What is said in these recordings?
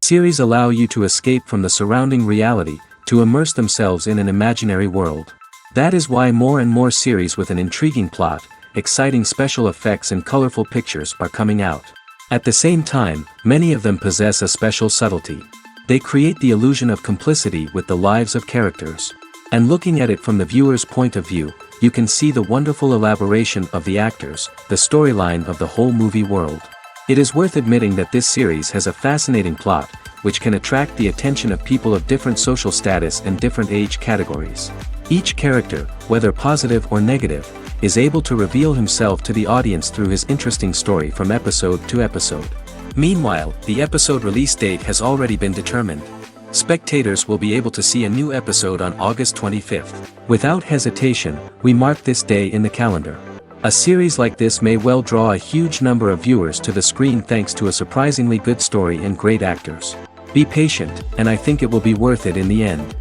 Series allow you to escape from the surrounding reality, to immerse themselves in an imaginary world. That is why more and more series with an intriguing plot, exciting special effects and colorful pictures are coming out. At the same time, many of them possess a special subtlety. They create the illusion of complicity with the lives of characters. And looking at it from the viewer's point of view, you can see the wonderful elaboration of the actors, the storyline of the whole movie world. It is worth admitting that this series has a fascinating plot, which can attract the attention of people of different social status and different age categories. Each character, whether positive or negative, is able to reveal himself to the audience through his interesting story from episode to episode. Meanwhile, the episode release date has already been determined. Spectators will be able to see a new episode on August 25th. Without hesitation, we mark this day in the calendar. A series like this may well draw a huge number of viewers to the screen thanks to a surprisingly good story and great actors. Be patient, and I think it will be worth it in the end.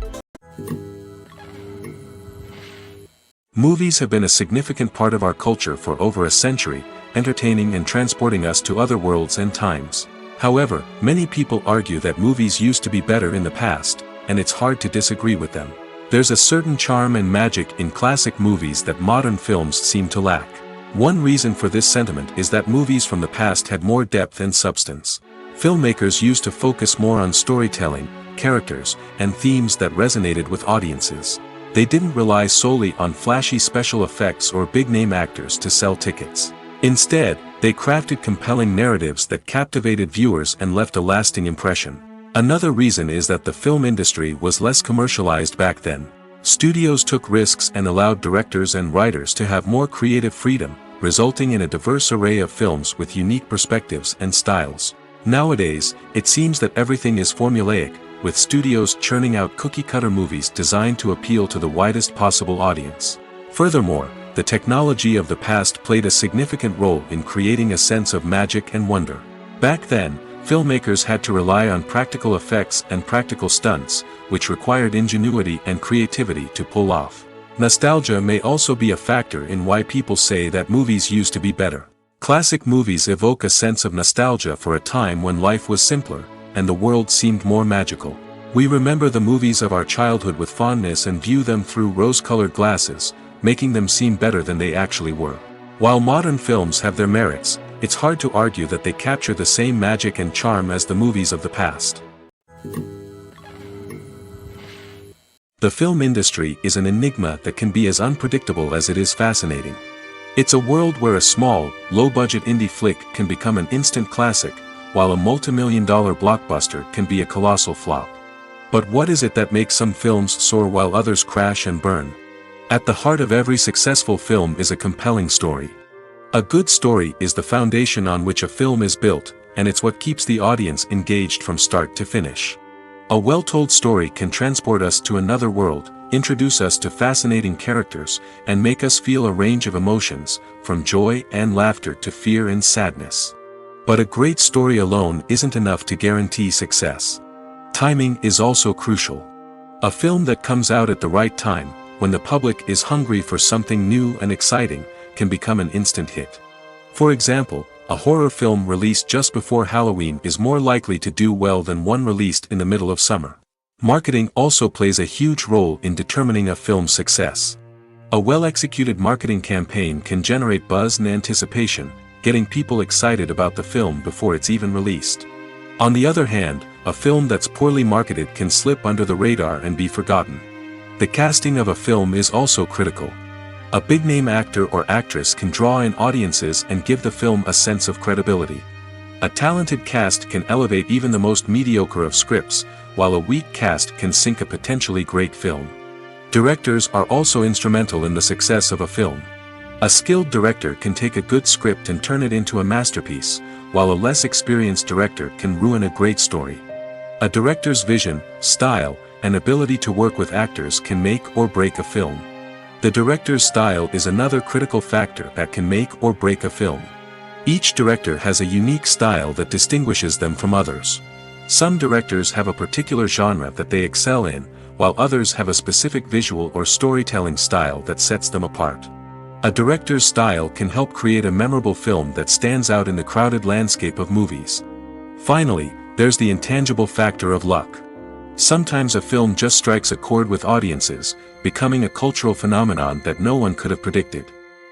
Movies have been a significant part of our culture for over a century, entertaining and transporting us to other worlds and times. However, many people argue that movies used to be better in the past, and it's hard to disagree with them. There's a certain charm and magic in classic movies that modern films seem to lack. One reason for this sentiment is that movies from the past had more depth and substance. Filmmakers used to focus more on storytelling, characters, and themes that resonated with audiences. They didn't rely solely on flashy special effects or big-name actors to sell tickets. Instead, they crafted compelling narratives that captivated viewers and left a lasting impression. Another reason is that the film industry was less commercialized back then. Studios took risks and allowed directors and writers to have more creative freedom, resulting in a diverse array of films with unique perspectives and styles. Nowadays, it seems that everything is formulaic, with studios churning out cookie-cutter movies designed to appeal to the widest possible audience. Furthermore, the technology of the past played a significant role in creating a sense of magic and wonder. Back then, filmmakers had to rely on practical effects and practical stunts, which required ingenuity and creativity to pull off. Nostalgia may also be a factor in why people say that movies used to be better. Classic movies evoke a sense of nostalgia for a time when life was simpler, and the world seemed more magical. We remember the movies of our childhood with fondness and view them through rose-colored glasses, making them seem better than they actually were. While modern films have their merits, it's hard to argue that they capture the same magic and charm as the movies of the past. The film industry is an enigma that can be as unpredictable as it is fascinating. It's a world where a small, low-budget indie flick can become an instant classic, while a multi-million-dollar blockbuster can be a colossal flop. But what is it that makes some films soar while others crash and burn? At the heart of every successful film is a compelling story. A good story is the foundation on which a film is built, and it's what keeps the audience engaged from start to finish. A well-told story can transport us to another world, introduce us to fascinating characters, and make us feel a range of emotions, from joy and laughter to fear and sadness. But a great story alone isn't enough to guarantee success. Timing is also crucial. A film that comes out at the right time, when the public is hungry for something new and exciting, can become an instant hit. For example, a horror film released just before Halloween is more likely to do well than one released in the middle of summer. Marketing also plays a huge role in determining a film's success. A well-executed marketing campaign can generate buzz and anticipation, getting people excited about the film before it's even released. On the other hand, a film that's poorly marketed can slip under the radar and be forgotten. The casting of a film is also critical. A big-name actor or actress can draw in audiences and give the film a sense of credibility. A talented cast can elevate even the most mediocre of scripts, while a weak cast can sink a potentially great film. Directors are also instrumental in the success of a film. A skilled director can take a good script and turn it into a masterpiece, while a less experienced director can ruin a great story. A director's vision, style, and ability to work with actors can make or break a film. The director's style is another critical factor that can make or break a film. Each director has a unique style that distinguishes them from others. Some directors have a particular genre that they excel in, while others have a specific visual or storytelling style that sets them apart. A director's style can help create a memorable film that stands out in the crowded landscape of movies. Finally, there's the intangible factor of luck. Sometimes a film just strikes a chord with audiences, becoming a cultural phenomenon that no one could have predicted.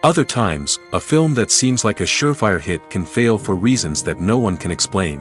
Other times, a film that seems like a surefire hit can fail for reasons that no one can explain.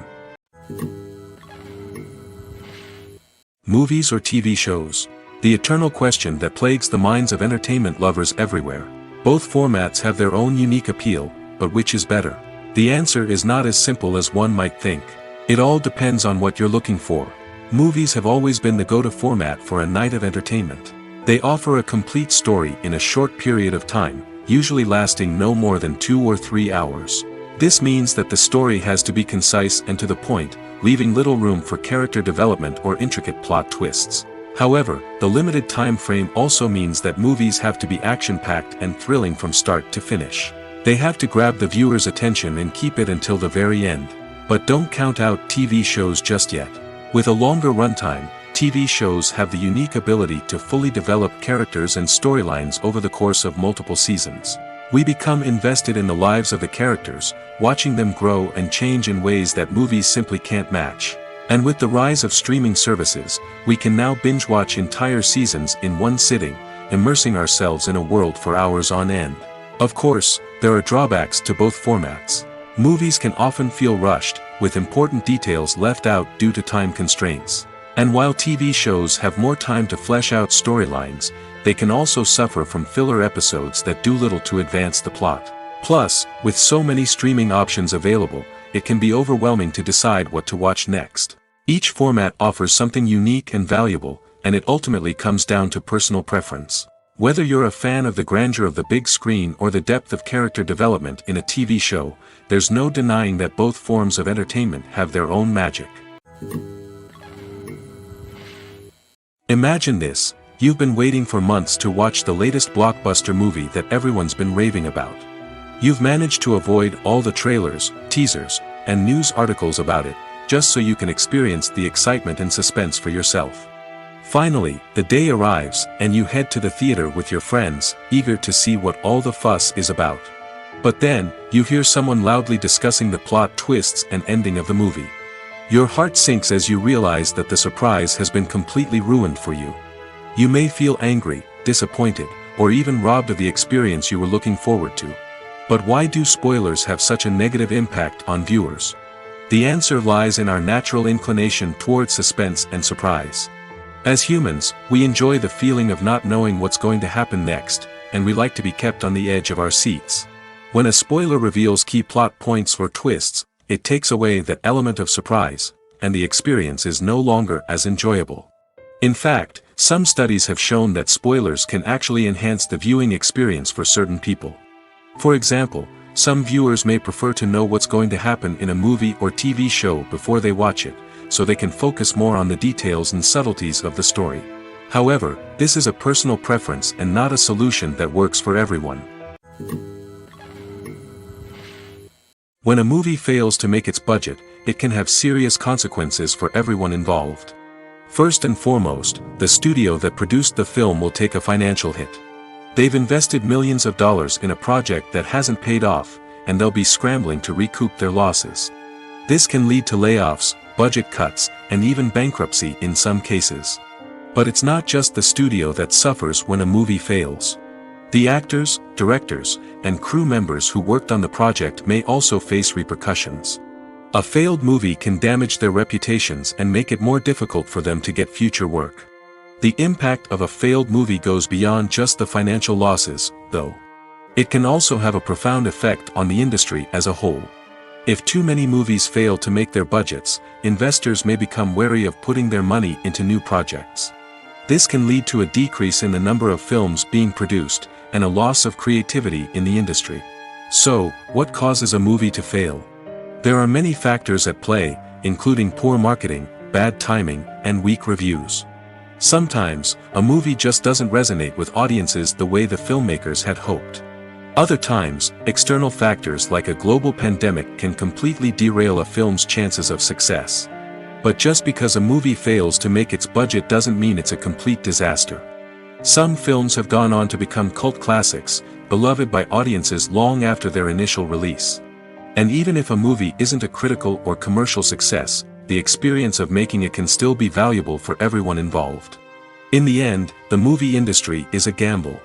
Movies or TV shows? The eternal question that plagues the minds of entertainment lovers everywhere. Both formats have their own unique appeal, but which is better? The answer is not as simple as one might think. It all depends on what you're looking for. Movies have always been the go-to format for a night of entertainment. They offer a complete story in a short period of time, usually lasting no more than 2 or 3 hours. This means that the story has to be concise and to the point, leaving little room for character development or intricate plot twists. However, the limited time frame also means that movies have to be action-packed and thrilling from start to finish. They have to grab the viewer's attention and keep it until the very end. But don't count out TV shows just yet. With a longer runtime, TV shows have the unique ability to fully develop characters and storylines over the course of multiple seasons. We become invested in the lives of the characters, watching them grow and change in ways that movies simply can't match. And with the rise of streaming services, we can now binge-watch entire seasons in one sitting, immersing ourselves in a world for hours on end. Of course, there are drawbacks to both formats. Movies can often feel rushed, with important details left out due to time constraints. And while TV shows have more time to flesh out storylines, they can also suffer from filler episodes that do little to advance the plot. Plus, with so many streaming options available, it can be overwhelming to decide what to watch next. Each format offers something unique and valuable, and it ultimately comes down to personal preference. Whether you're a fan of the grandeur of the big screen or the depth of character development in a TV show, there's no denying that both forms of entertainment have their own magic. Imagine this: you've been waiting for months to watch the latest blockbuster movie that everyone's been raving about. You've managed to avoid all the trailers, teasers, and news articles about it, just so you can experience the excitement and suspense for yourself. Finally, the day arrives, and you head to the theater with your friends, eager to see what all the fuss is about. But then, you hear someone loudly discussing the plot twists and ending of the movie. Your heart sinks as you realize that the surprise has been completely ruined for you. You may feel angry, disappointed, or even robbed of the experience you were looking forward to. But why do spoilers have such a negative impact on viewers? The answer lies in our natural inclination toward suspense and surprise. As humans, we enjoy the feeling of not knowing what's going to happen next, and we like to be kept on the edge of our seats. When a spoiler reveals key plot points or twists, it takes away that element of surprise, and the experience is no longer as enjoyable. In fact, some studies have shown that spoilers can actually enhance the viewing experience for certain people. For example, some viewers may prefer to know what's going to happen in a movie or TV show before they watch it, so they can focus more on the details and subtleties of the story. However, this is a personal preference and not a solution that works for everyone. When a movie fails to make its budget, it can have serious consequences for everyone involved. First and foremost, the studio that produced the film will take a financial hit. They've invested millions of dollars in a project that hasn't paid off, and they'll be scrambling to recoup their losses. This can lead to layoffs, budget cuts, and even bankruptcy in some cases. But it's not just the studio that suffers when a movie fails. The actors, directors, and crew members who worked on the project may also face repercussions. A failed movie can damage their reputations and make it more difficult for them to get future work. The impact of a failed movie goes beyond just the financial losses, though. It can also have a profound effect on the industry as a whole. If too many movies fail to make their budgets, investors may become wary of putting their money into new projects. This can lead to a decrease in the number of films being produced, and a loss of creativity in the industry. So, what causes a movie to fail? There are many factors at play, including poor marketing, bad timing, and weak reviews. Sometimes, a movie just doesn't resonate with audiences the way the filmmakers had hoped. Other times, external factors like a global pandemic can completely derail a film's chances of success. But just because a movie fails to make its budget doesn't mean it's a complete disaster. Some films have gone on to become cult classics, beloved by audiences long after their initial release. And even if a movie isn't a critical or commercial success, the experience of making it can still be valuable for everyone involved. In the end, the movie industry is a gamble.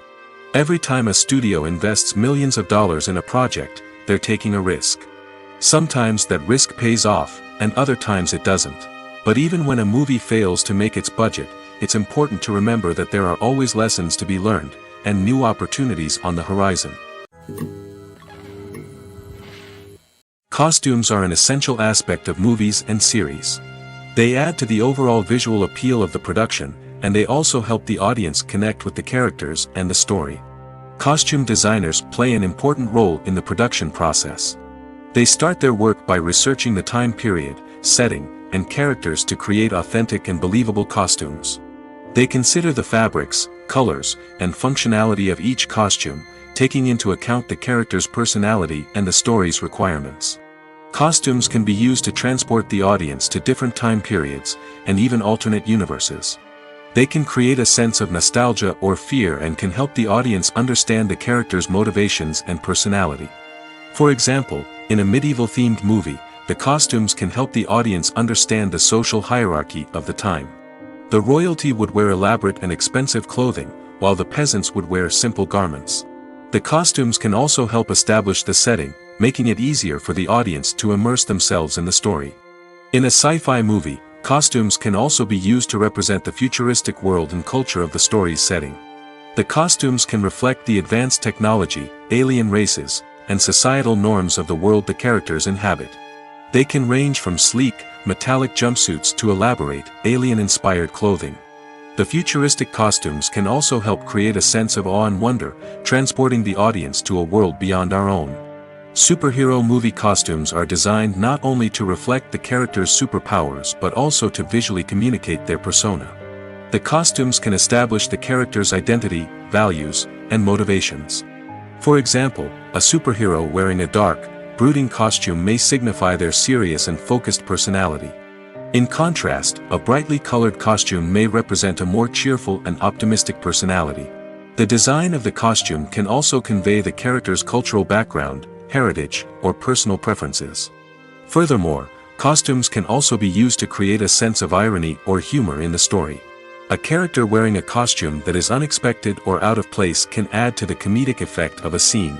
Every time a studio invests millions of dollars in a project, they're taking a risk. Sometimes that risk pays off, and other times it doesn't. But even when a movie fails to make its budget, it's important to remember that there are always lessons to be learned, and new opportunities on the horizon. Costumes are an essential aspect of movies and series. They add to the overall visual appeal of the production, and they also help the audience connect with the characters and the story. Costume designers play an important role in the production process. They start their work by researching the time period, setting, and characters to create authentic and believable costumes. They consider the fabrics, colors, and functionality of each costume, taking into account the character's personality and the story's requirements. Costumes can be used to transport the audience to different time periods, and even alternate universes. They can create a sense of nostalgia or fear and can help the audience understand the character's motivations and personality. For example, in a medieval-themed movie, the costumes can help the audience understand the social hierarchy of the time. The royalty would wear elaborate and expensive clothing, while the peasants would wear simple garments. The costumes can also help establish the setting, making it easier for the audience to immerse themselves in the story. In a sci-fi movie, costumes can also be used to represent the futuristic world and culture of the story's setting. The costumes can reflect the advanced technology, alien races, and societal norms of the world the characters inhabit. They can range from sleek, metallic jumpsuits to elaborate, alien-inspired clothing. The futuristic costumes can also help create a sense of awe and wonder, transporting the audience to a world beyond our own. Superhero movie costumes are designed not only to reflect the character's superpowers but also to visually communicate their persona. The costumes can establish the character's identity, values, and motivations. For example, a superhero wearing a dark, brooding costume may signify their serious and focused personality. In contrast, a brightly colored costume may represent a more cheerful and optimistic personality. The design of the costume can also convey the character's cultural background, heritage, or personal preferences. Furthermore, costumes can also be used to create a sense of irony or humor in the story. A character wearing a costume that is unexpected or out of place can add to the comedic effect of a scene.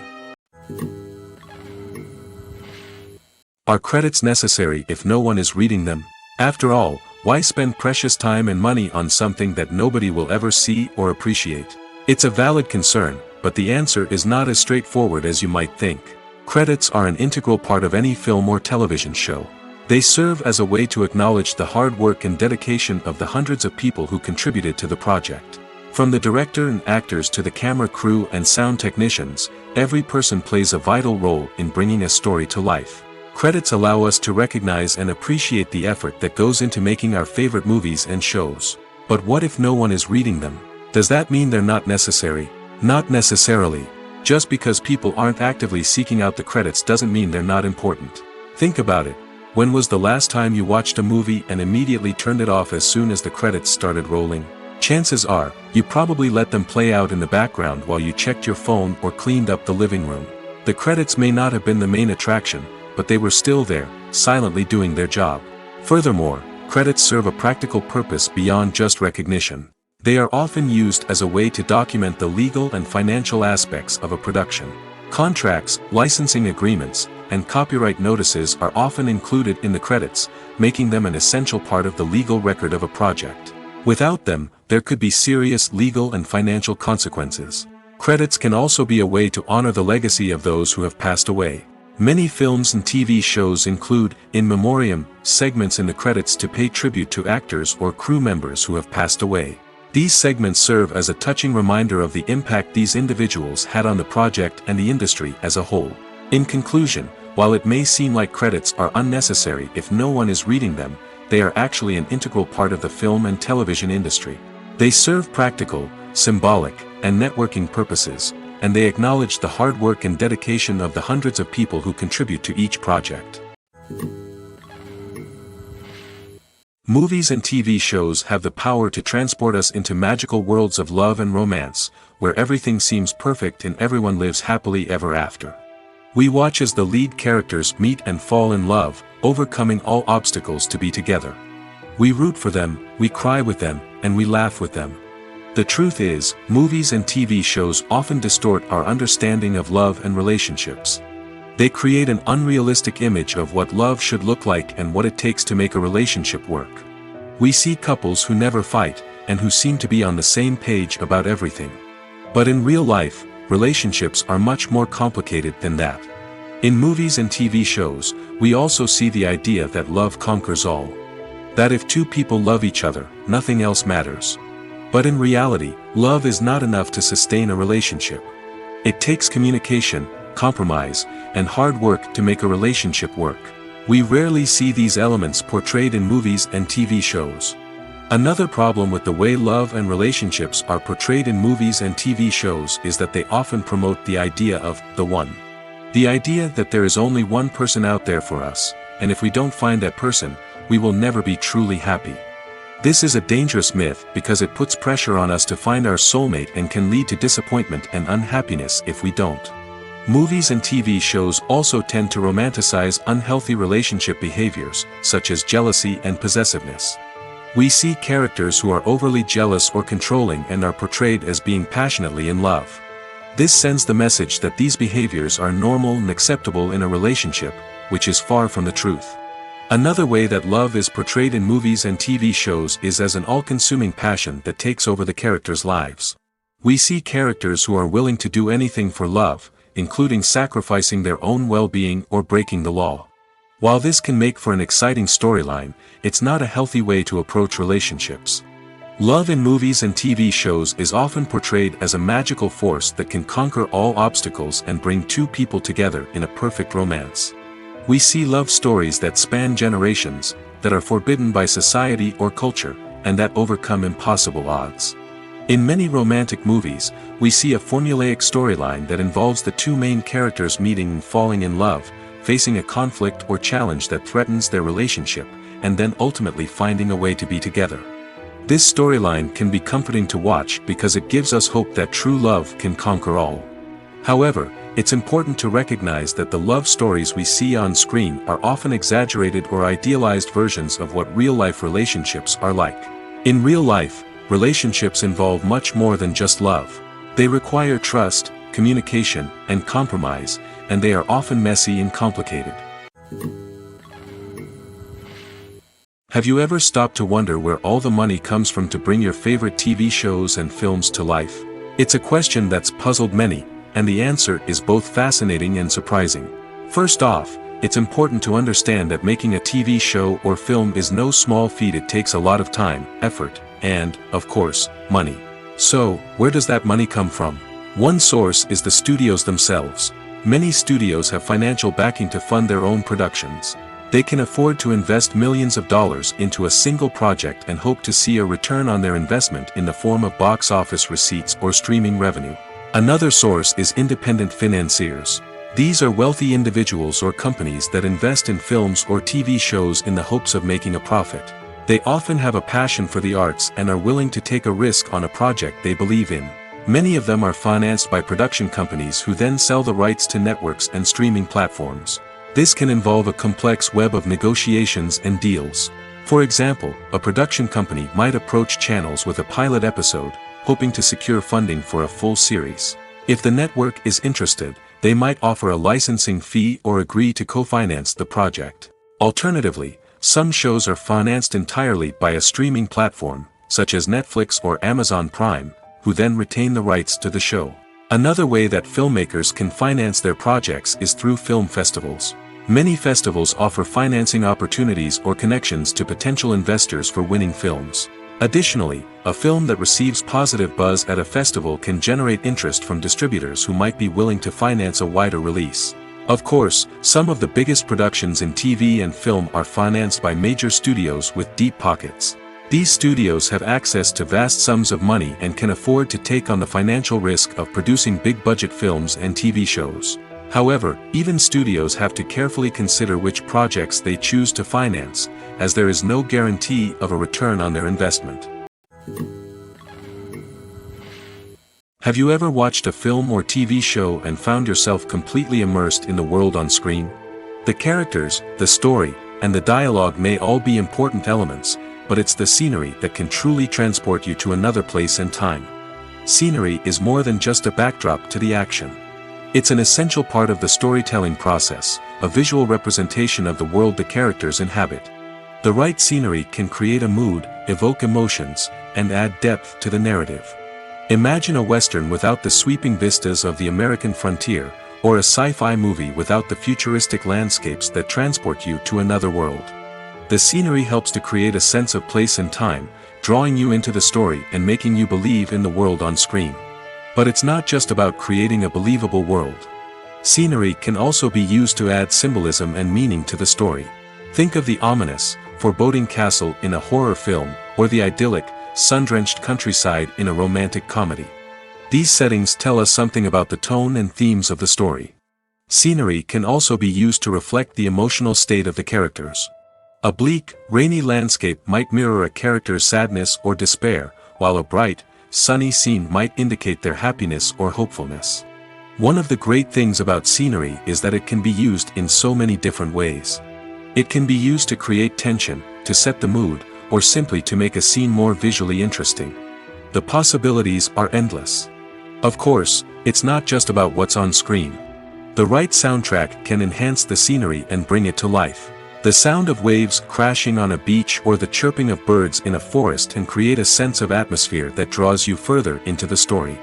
Are credits necessary if no one is reading them? After all, why spend precious time and money on something that nobody will ever see or appreciate? It's a valid concern, but the answer is not as straightforward as you might think. Credits are an integral part of any film or television show. They serve as a way to acknowledge the hard work and dedication of the hundreds of people who contributed to the project. From the director and actors to the camera crew and sound technicians, every person plays a vital role in bringing a story to life. Credits allow us to recognize and appreciate the effort that goes into making our favorite movies and shows. But what if no one is reading them? Does that mean they're not necessary? Not necessarily. Just because people aren't actively seeking out the credits doesn't mean they're not important. Think about it. When was the last time you watched a movie and immediately turned it off as soon as the credits started rolling? Chances are, you probably let them play out in the background while you checked your phone or cleaned up the living room. The credits may not have been the main attraction, but they were still there, silently doing their job. Furthermore, credits serve a practical purpose beyond just recognition. They are often used as a way to document the legal and financial aspects of a production. Contracts, licensing agreements, and copyright notices are often included in the credits, making them an essential part of the legal record of a project. Without them, there could be serious legal and financial consequences. Credits can also be a way to honor the legacy of those who have passed away. Many films and TV shows include, in memoriam, segments in the credits to pay tribute to actors or crew members who have passed away. These segments serve as a touching reminder of the impact these individuals had on the project and the industry as a whole. In conclusion, while it may seem like credits are unnecessary if no one is reading them, they are actually an integral part of the film and television industry. They serve practical, symbolic, and networking purposes, and they acknowledge the hard work and dedication of the hundreds of people who contribute to each project. Movies and TV shows have the power to transport us into magical worlds of love and romance, where everything seems perfect and everyone lives happily ever after. We watch as the lead characters meet and fall in love, overcoming all obstacles to be together. We root for them, we cry with them, and we laugh with them. The truth is, movies and TV shows often distort our understanding of love and relationships. They create an unrealistic image of what love should look like and what it takes to make a relationship work. We see couples who never fight, and who seem to be on the same page about everything. But in real life, relationships are much more complicated than that. In movies and TV shows, we also see the idea that love conquers all. That if two people love each other, nothing else matters. But in reality, love is not enough to sustain a relationship. It takes communication, compromise, and hard work to make a relationship work. We rarely see these elements portrayed in movies and TV shows. Another problem with the way love and relationships are portrayed in movies and TV shows is that they often promote the idea of the one. The idea that there is only one person out there for us, and if we don't find that person, we will never be truly happy. This is a dangerous myth because it puts pressure on us to find our soulmate and can lead to disappointment and unhappiness if we don't. Movies and TV shows also tend to romanticize unhealthy relationship behaviors, such as jealousy and possessiveness. We see characters who are overly jealous or controlling and are portrayed as being passionately in love. This sends the message that these behaviors are normal and acceptable in a relationship, which is far from the truth. Another way that love is portrayed in movies and TV shows is as an all-consuming passion that takes over the characters' lives. We see characters who are willing to do anything for love, including sacrificing their own well-being or breaking the law. While this can make for an exciting storyline, it's not a healthy way to approach relationships. Love in movies and TV shows is often portrayed as a magical force that can conquer all obstacles and bring two people together in a perfect romance. We see love stories that span generations, that are forbidden by society or culture, and that overcome impossible odds. In many romantic movies, we see a formulaic storyline that involves the two main characters meeting and falling in love, facing a conflict or challenge that threatens their relationship, and then ultimately finding a way to be together. This storyline can be comforting to watch because it gives us hope that true love can conquer all. However, it's important to recognize that the love stories we see on screen are often exaggerated or idealized versions of what real-life relationships are like. In real life, relationships involve much more than just love. They require trust, communication, and compromise, and they are often messy and complicated. Have you ever stopped to wonder where all the money comes from to bring your favorite TV shows and films to life? It's a question that's puzzled many, and the answer is both fascinating and surprising. First off, it's important to understand that making a TV show or film is no small feat. It takes a lot of time, effort, and, of course, money. So, where does that money come from? One source is the studios themselves. Many studios have financial backing to fund their own productions. They can afford to invest millions of dollars into a single project and hope to see a return on their investment in the form of box office receipts or streaming revenue. Another source is independent financiers. These are wealthy individuals or companies that invest in films or TV shows in the hopes of making a profit. They often have a passion for the arts and are willing to take a risk on a project they believe in. Many of them are financed by production companies who then sell the rights to networks and streaming platforms. This can involve a complex web of negotiations and deals. For example, a production company might approach channels with a pilot episode, hoping to secure funding for a full series. If the network is interested, they might offer a licensing fee or agree to co-finance the project. Alternatively, some shows are financed entirely by a streaming platform, such as Netflix or Amazon Prime, who then retain the rights to the show. Another way that filmmakers can finance their projects is through film festivals. Many festivals offer financing opportunities or connections to potential investors for winning films. Additionally, a film that receives positive buzz at a festival can generate interest from distributors who might be willing to finance a wider release. Of course, some of the biggest productions in TV and film are financed by major studios with deep pockets. These studios have access to vast sums of money and can afford to take on the financial risk of producing big-budget films and TV shows. However, even studios have to carefully consider which projects they choose to finance, as there is no guarantee of a return on their investment. Have you ever watched a film or TV show and found yourself completely immersed in the world on screen? The characters, the story, and the dialogue may all be important elements, but it's the scenery that can truly transport you to another place and time. Scenery is more than just a backdrop to the action. It's an essential part of the storytelling process, a visual representation of the world the characters inhabit. The right scenery can create a mood, evoke emotions, and add depth to the narrative. Imagine a Western without the sweeping vistas of the American frontier, or a sci-fi movie without the futuristic landscapes that transport you to another world. The scenery helps to create a sense of place and time, drawing you into the story and making you believe in the world on screen. But it's not just about creating a believable world. Scenery can also be used to add symbolism and meaning to the story. Think of the ominous, foreboding castle in a horror film, or the idyllic, sun-drenched countryside in a romantic comedy. These settings tell us something about the tone and themes of the story. Scenery can also be used to reflect the emotional state of the characters. A bleak, rainy landscape might mirror a character's sadness or despair, while a bright, sunny scene might indicate their happiness or hopefulness. One of the great things about scenery is that it can be used in so many different ways. It can be used to create tension, to set the mood, or simply to make a scene more visually interesting. The possibilities are endless. Of course, it's not just about what's on screen. The right soundtrack can enhance the scenery and bring it to life. The sound of waves crashing on a beach or the chirping of birds in a forest can create a sense of atmosphere that draws you further into the story.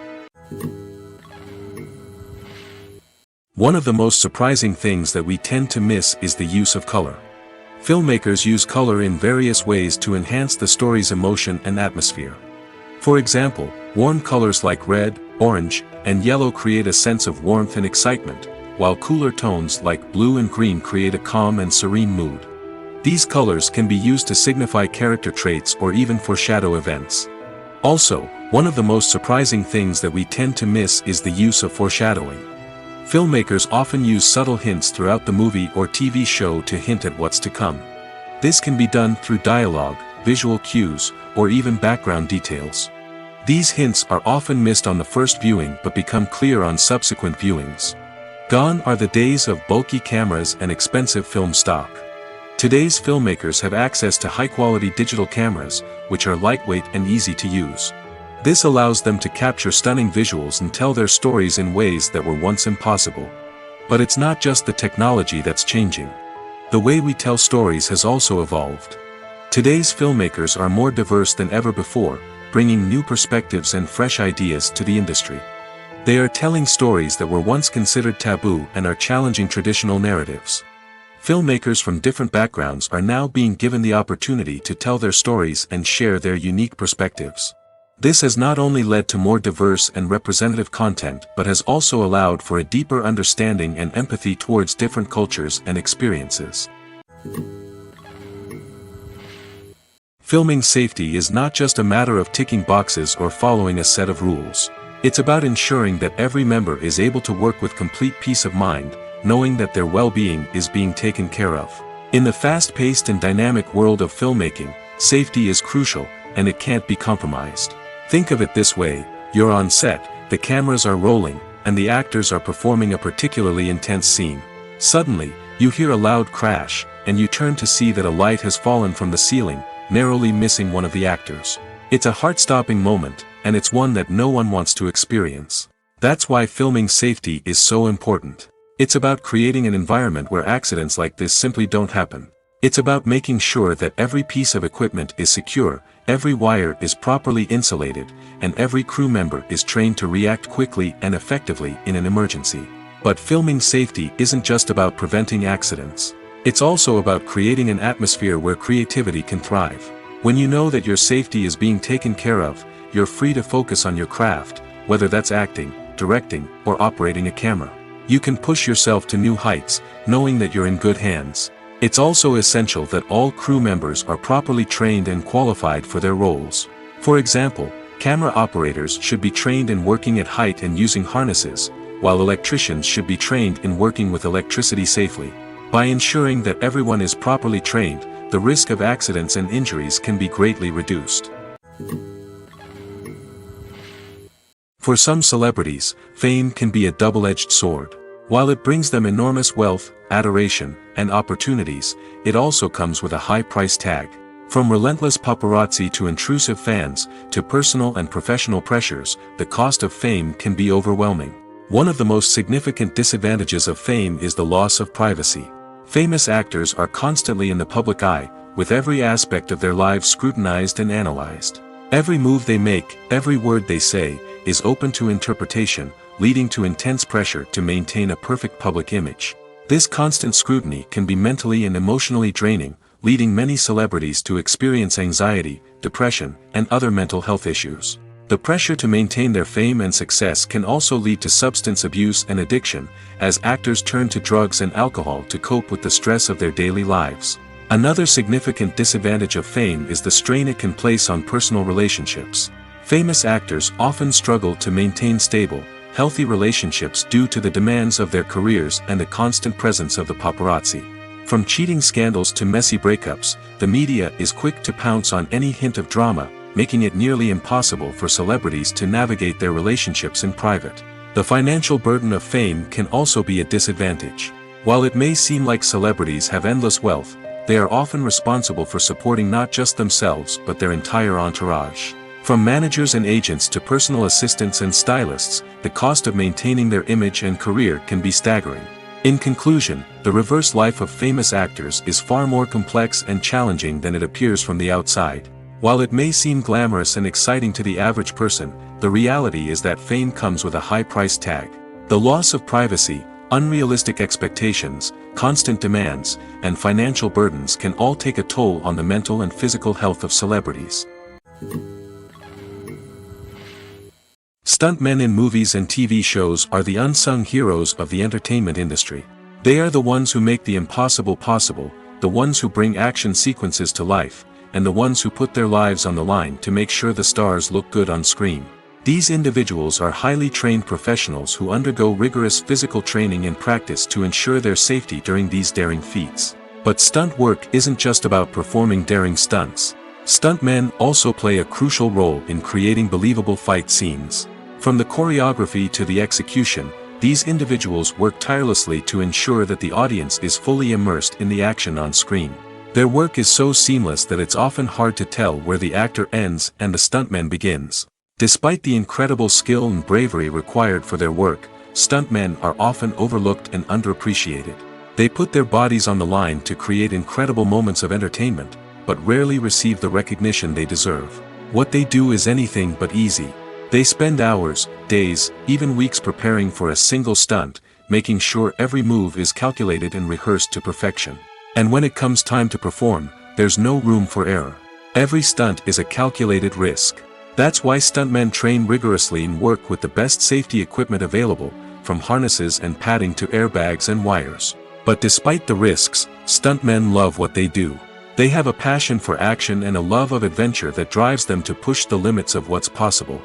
One of the most surprising things that we tend to miss is the use of color. Filmmakers use color in various ways to enhance the story's emotion and atmosphere. For example, warm colors like red, orange, and yellow create a sense of warmth and excitement, while cooler tones like blue and green create a calm and serene mood. These colors can be used to signify character traits or even foreshadow events. Also, one of the most surprising things that we tend to miss is the use of foreshadowing. Filmmakers often use subtle hints throughout the movie or TV show to hint at what's to come. This can be done through dialogue, visual cues, or even background details. These hints are often missed on the first viewing but become clear on subsequent viewings. Gone are the days of bulky cameras and expensive film stock. Today's filmmakers have access to high-quality digital cameras, which are lightweight and easy to use. This allows them to capture stunning visuals and tell their stories in ways that were once impossible. But it's not just the technology that's changing. The way we tell stories has also evolved. Today's filmmakers are more diverse than ever before, bringing new perspectives and fresh ideas to the industry. They are telling stories that were once considered taboo and are challenging traditional narratives. Filmmakers from different backgrounds are now being given the opportunity to tell their stories and share their unique perspectives. This has not only led to more diverse and representative content but has also allowed for a deeper understanding and empathy towards different cultures and experiences. Filming safety is not just a matter of ticking boxes or following a set of rules. It's about ensuring that every member is able to work with complete peace of mind, knowing that their well-being is being taken care of. In the fast-paced and dynamic world of filmmaking, safety is crucial, and it can't be compromised. Think of it this way: you're on set, the cameras are rolling, and the actors are performing a particularly intense scene. Suddenly, you hear a loud crash, and you turn to see that a light has fallen from the ceiling, narrowly missing one of the actors. It's a heart-stopping moment, and it's one that no one wants to experience. That's why filming safety is so important. It's about creating an environment where accidents like this simply don't happen. It's about making sure that every piece of equipment is secure, every wire is properly insulated, and every crew member is trained to react quickly and effectively in an emergency. But filming safety isn't just about preventing accidents. It's also about creating an atmosphere where creativity can thrive. When you know that your safety is being taken care of, you're free to focus on your craft, whether that's acting, directing, or operating a camera. You can push yourself to new heights, knowing that you're in good hands. It's also essential that all crew members are properly trained and qualified for their roles. For example, camera operators should be trained in working at height and using harnesses, while electricians should be trained in working with electricity safely. By ensuring that everyone is properly trained, the risk of accidents and injuries can be greatly reduced. For some celebrities, fame can be a double-edged sword. While it brings them enormous wealth, adoration, and opportunities, it also comes with a high price tag. From relentless paparazzi to intrusive fans, to personal and professional pressures, the cost of fame can be overwhelming. One of the most significant disadvantages of fame is the loss of privacy. Famous actors are constantly in the public eye, with every aspect of their lives scrutinized and analyzed. Every move they make, every word they say, is open to interpretation, leading to intense pressure to maintain a perfect public image. This constant scrutiny can be mentally and emotionally draining, leading many celebrities to experience anxiety, depression, and other mental health issues. The pressure to maintain their fame and success can also lead to substance abuse and addiction, as actors turn to drugs and alcohol to cope with the stress of their daily lives. Another significant disadvantage of fame is the strain it can place on personal relationships. Famous actors often struggle to maintain stable, healthy relationships due to the demands of their careers and the constant presence of the paparazzi. From cheating scandals to messy breakups, the media is quick to pounce on any hint of drama, making it nearly impossible for celebrities to navigate their relationships in private. The financial burden of fame can also be a disadvantage. While it may seem like celebrities have endless wealth, they are often responsible for supporting not just themselves but their entire entourage. From managers and agents to personal assistants and stylists, the cost of maintaining their image and career can be staggering. In conclusion, the reverse life of famous actors is far more complex and challenging than it appears from the outside. While it may seem glamorous and exciting to the average person, the reality is that fame comes with a high price tag. The loss of privacy, unrealistic expectations, constant demands, and financial burdens can all take a toll on the mental and physical health of celebrities. Stuntmen in movies and TV shows are the unsung heroes of the entertainment industry. They are the ones who make the impossible possible, the ones who bring action sequences to life, and the ones who put their lives on the line to make sure the stars look good on screen. These individuals are highly trained professionals who undergo rigorous physical training and practice to ensure their safety during these daring feats. But stunt work isn't just about performing daring stunts. Stuntmen also play a crucial role in creating believable fight scenes. From the choreography to the execution, these individuals work tirelessly to ensure that the audience is fully immersed in the action on screen. Their work is so seamless that it's often hard to tell where the actor ends and the stuntman begins. Despite the incredible skill and bravery required for their work, stuntmen are often overlooked and underappreciated. They put their bodies on the line to create incredible moments of entertainment, but rarely receive the recognition they deserve. What they do is anything but easy. They spend hours, days, even weeks preparing for a single stunt, making sure every move is calculated and rehearsed to perfection. And when it comes time to perform, there's no room for error. Every stunt is a calculated risk. That's why stuntmen train rigorously and work with the best safety equipment available, from harnesses and padding to airbags and wires. But despite the risks, stuntmen love what they do. They have a passion for action and a love of adventure that drives them to push the limits of what's possible.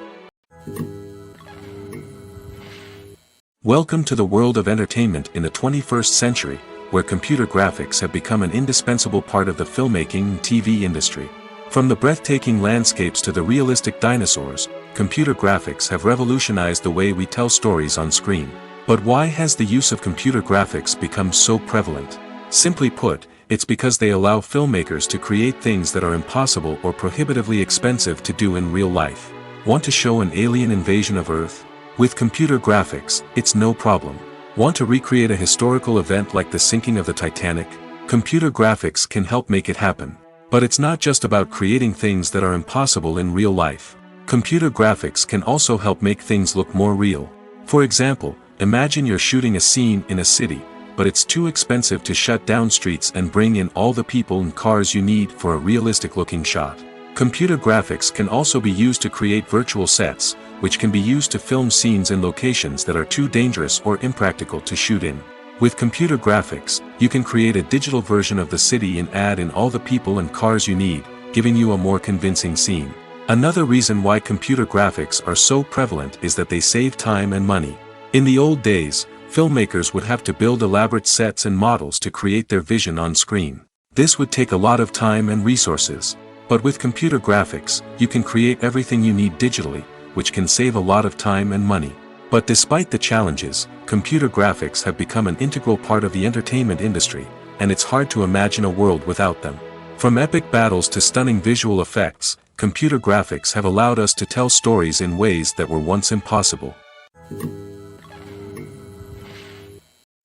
Welcome to the world of entertainment in the 21st century, where computer graphics have become an indispensable part of the filmmaking and TV industry. From the breathtaking landscapes to the realistic dinosaurs, computer graphics have revolutionized the way we tell stories on screen. But why has the use of computer graphics become so prevalent? Simply put, it's because they allow filmmakers to create things that are impossible or prohibitively expensive to do in real life. Want to show an alien invasion of Earth? With computer graphics, it's no problem. Want to recreate a historical event like the sinking of the Titanic? Computer graphics can help make it happen. But it's not just about creating things that are impossible in real life. Computer graphics can also help make things look more real. For example, imagine you're shooting a scene in a city, but it's too expensive to shut down streets and bring in all the people and cars you need for a realistic-looking shot. Computer graphics can also be used to create virtual sets, which can be used to film scenes in locations that are too dangerous or impractical to shoot in. With computer graphics, you can create a digital version of the city and add in all the people and cars you need, giving you a more convincing scene. Another reason why computer graphics are so prevalent is that they save time and money. In the old days, filmmakers would have to build elaborate sets and models to create their vision on screen. This would take a lot of time and resources. But with computer graphics, you can create everything you need digitally, which can save a lot of time and money. But despite the challenges, computer graphics have become an integral part of the entertainment industry, and it's hard to imagine a world without them. From epic battles to stunning visual effects, computer graphics have allowed us to tell stories in ways that were once impossible.